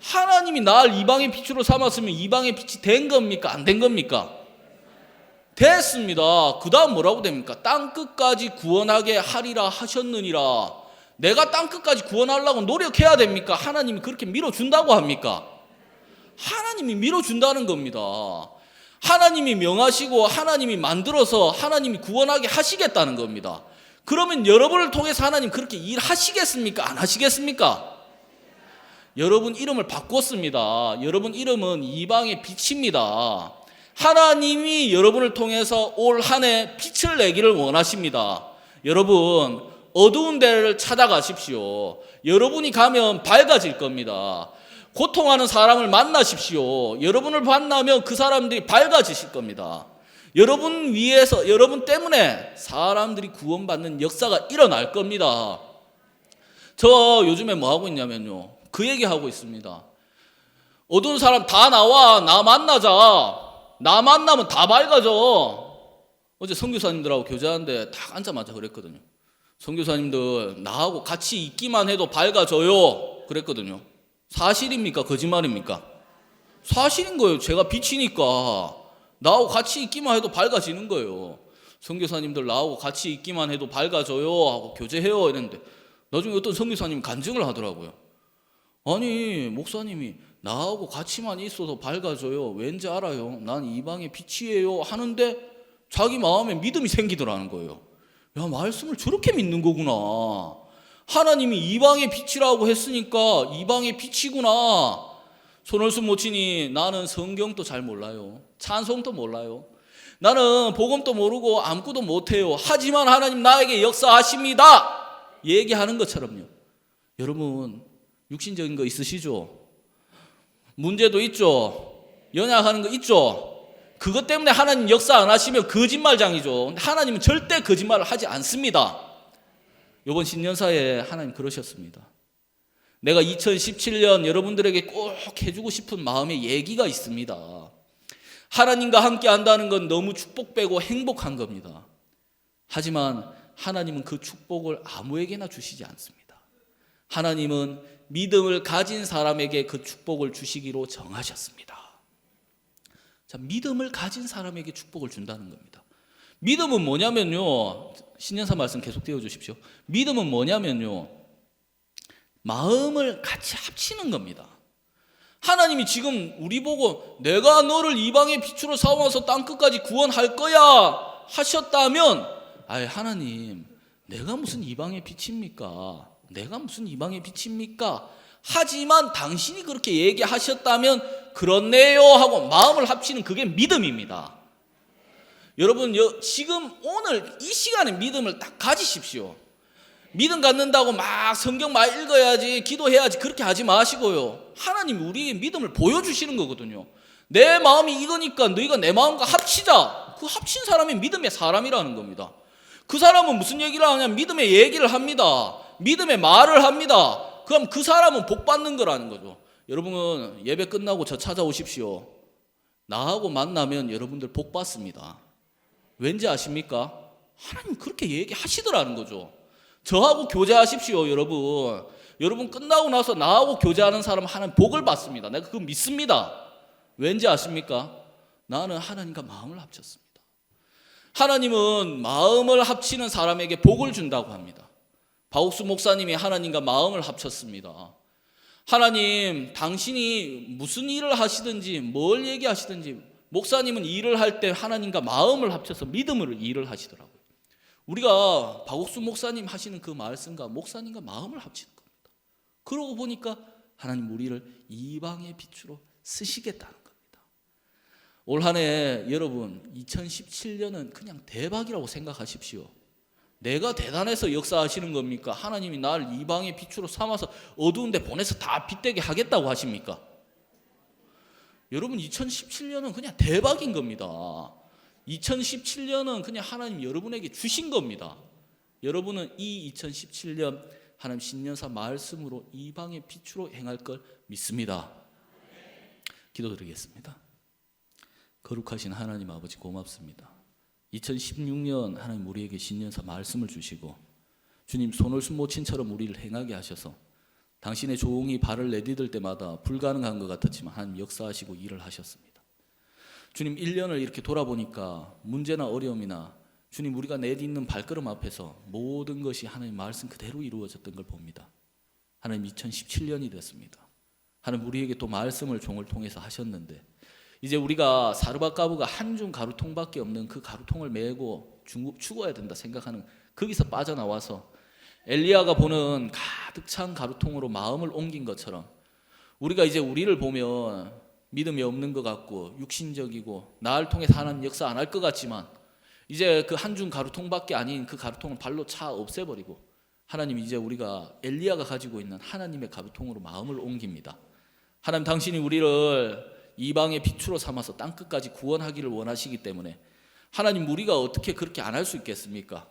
하나님이 나를 이방의 빛으로 삼았으면 이방의 빛이 된 겁니까? 안 된 겁니까? 됐습니다. 그 다음 뭐라고 됩니까? 땅끝까지 구원하게 하리라 하셨느니라. 내가 땅끝까지 구원하려고 노력해야 됩니까? 하나님이 그렇게 밀어준다고 합니까? 하나님이 밀어준다는 겁니다. 하나님이 명하시고 하나님이 만들어서 하나님이 구원하게 하시겠다는 겁니다. 그러면 여러분을 통해서 하나님 그렇게 일하시겠습니까? 안 하시겠습니까? 여러분 이름을 바꿨습니다. 여러분 이름은 이방의 빛입니다. 하나님이 여러분을 통해서 올 한 해 빛을 내기를 원하십니다. 여러분 어두운 데를 찾아가십시오. 여러분이 가면 밝아질 겁니다. 고통하는 사람을 만나십시오. 여러분을 만나면 그 사람들이 밝아지실 겁니다. 여러분 위해서, 여러분 때문에 사람들이 구원받는 역사가 일어날 겁니다. 저 요즘에 뭐 하고 있냐면요, 그 얘기하고 있습니다. 어두운 사람 다 나와. 나 만나자. 나 만나면 다 밝아져. 어제 선교사님들하고 교제하는데 딱 앉자마자 그랬거든요. 선교사님들 나하고 같이 있기만 해도 밝아져요 그랬거든요. 사실입니까? 거짓말입니까? 사실인 거예요. 제가 빛이니까 나하고 같이 있기만 해도 밝아지는 거예요. 선교사님들 나하고 같이 있기만 해도 밝아져요 하고 교제해요 이랬는데 나중에 어떤 선교사님이 간증을 하더라고요. 아니 목사님이 나하고 같이만 있어도 밝아져요. 왠지 알아요? 난 이방의 빛이에요 하는데 자기 마음에 믿음이 생기더라는 거예요. 야, 말씀을 저렇게 믿는 거구나. 하나님이 이방의 빛이라고 했으니까 이방의 빛이구나. 손을 숨 못 치니 나는 성경도 잘 몰라요. 찬송도 몰라요. 나는 복음도 모르고 아무것도 못해요. 하지만 하나님 나에게 역사하십니다. 얘기하는 것처럼요. 여러분 육신적인 거 있으시죠? 문제도 있죠? 연약하는 거 있죠? 그것 때문에 하나님 역사 안 하시면 거짓말장이죠. 하나님은 절대 거짓말을 하지 않습니다. 이번 신년사에 하나님 그러셨습니다. 내가 2017년 여러분들에게 꼭 해주고 싶은 마음의 얘기가 있습니다. 하나님과 함께 한다는 건 너무 축복되고 행복한 겁니다. 하지만 하나님은 그 축복을 아무에게나 주시지 않습니다. 하나님은 믿음을 가진 사람에게 그 축복을 주시기로 정하셨습니다. 자, 믿음을 가진 사람에게 축복을 준다는 겁니다. 믿음은 뭐냐면요. 신년사 말씀 계속 띄워 주십시오. 믿음은 뭐냐면요. 마음을 같이 합치는 겁니다. 하나님이 지금 우리 보고 내가 너를 이방의 빛으로 삼아서 땅끝까지 구원할 거야 하셨다면, 아이 하나님 내가 무슨 이방의 빛입니까? 내가 무슨 이방의 빛입니까? 하지만 당신이 그렇게 얘기하셨다면 그렇네요 하고 마음을 합치는 그게 믿음입니다. 여러분 지금 오늘 이 시간에 믿음을 딱 가지십시오. 믿음 갖는다고 막 성경 많이 읽어야지 기도해야지 그렇게 하지 마시고요. 하나님이 우리에게 믿음을 보여주시는 거거든요. 내 마음이 이거니까 너희가 내 마음과 합치자. 그 합친 사람이 믿음의 사람이라는 겁니다. 그 사람은 무슨 얘기를 하냐? 믿음의 얘기를 합니다. 믿음의 말을 합니다. 그럼 그 사람은 복 받는 거라는 거죠. 여러분은 예배 끝나고 저 찾아오십시오. 나하고 만나면 여러분들 복 받습니다. 왠지 아십니까? 하나님 그렇게 얘기하시더라는 거죠. 저하고 교제하십시오. 여러분 끝나고 나서 나하고 교제하는 사람은 하나님 복을 받습니다. 내가 그거 믿습니다. 왠지 아십니까? 나는 하나님과 마음을 합쳤습니다. 하나님은 마음을 합치는 사람에게 복을 준다고 합니다. 박옥수 목사님이 하나님과 마음을 합쳤습니다. 하나님 당신이 무슨 일을 하시든지 뭘 얘기하시든지 목사님은 일을 할 때 하나님과 마음을 합쳐서 믿음으로 일을 하시더라고요. 우리가 박옥수 목사님 하시는 그 말씀과 목사님과 마음을 합치는 겁니다. 그러고 보니까 하나님 우리를 이방의 빛으로 쓰시겠다는 겁니다. 올 한 해 여러분 2017년은 그냥 대박이라고 생각하십시오. 내가 대단해서 역사하시는 겁니까? 하나님이 나를 이방의 빛으로 삼아서 어두운 데 보내서 다 빛되게 하겠다고 하십니까? 여러분 2017년은 그냥 대박인 겁니다. 2017년은 그냥 하나님 여러분에게 주신 겁니다. 여러분은 이 2017년 하나님 신년사 말씀으로 이방의 빛으로 행할 걸 믿습니다. 기도드리겠습니다. 거룩하신 하나님 아버지 고맙습니다. 2016년 하나님 우리에게 신년사 말씀을 주시고 주님 손을순모친처럼 우리를 행하게 하셔서 당신의 종이 발을 내디딜 때마다 불가능한 것 같았지만 하나님 역사하시고 일을 하셨습니다. 주님 1년을 이렇게 돌아보니까 문제나 어려움이나 주님 우리가 내딛는 발걸음 앞에서 모든 것이 하나님 말씀 그대로 이루어졌던 걸 봅니다. 하나님 2017년이 됐습니다. 하나님 우리에게 또 말씀을 종을 통해서 하셨는데 이제 우리가 사르밧가부가 한 줌 가루통밖에 없는 그 가루통을 메고 죽어야 된다 생각하는 거기서 빠져나와서 엘리야가 보는 가득 찬 가루통으로 마음을 옮긴 것처럼 우리가 이제 우리를 보면 믿음이 없는 것 같고 육신적이고 나를 통해서 하나님 역사 안 할 것 같지만 이제 그 한 줌 가루통밖에 아닌 그 가루통을 발로 차 없애버리고 하나님 이제 우리가 엘리야가 가지고 있는 하나님의 가루통으로 마음을 옮깁니다. 하나님 당신이 우리를 이방의 빛으로 삼아서 땅끝까지 구원하기를 원하시기 때문에 하나님 우리가 어떻게 그렇게 안 할 수 있겠습니까?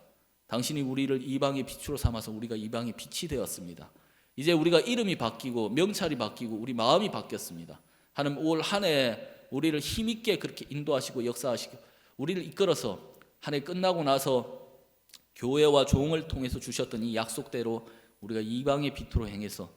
당신이 우리를 이방의 빛으로 삼아서 우리가 이방의 빛이 되었습니다. 이제 우리가 이름이 바뀌고 명찰이 바뀌고 우리 마음이 바뀌었습니다. 하나님 올 한 해 우리를 힘있게 그렇게 인도하시고 역사하시고 우리를 이끌어서 한 해 끝나고 나서 교회와 종을 통해서 주셨던 이 약속대로 우리가 이방의 빛으로 행해서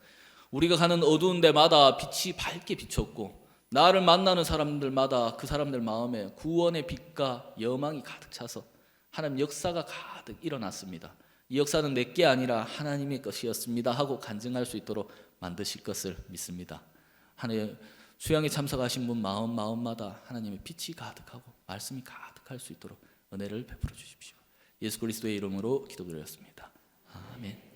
우리가 가는 어두운 데마다 빛이 밝게 비쳤고 나를 만나는 사람들마다 그 사람들 마음에 구원의 빛과 여망이 가득 차서 하나님 역사가 가득 일어났습니다. 이 역사는 내게 아니라 하나님의 것이었습니다 하고 간증할 수 있도록 만드실 것을 믿습니다. 하나님 수양에 참석하신 분 마음마다 하나님의 빛이 가득하고 말씀이 가득할 수 있도록 은혜를 베풀어 주십시오. 예수 그리스도의 이름으로 기도드렸습니다. 아멘.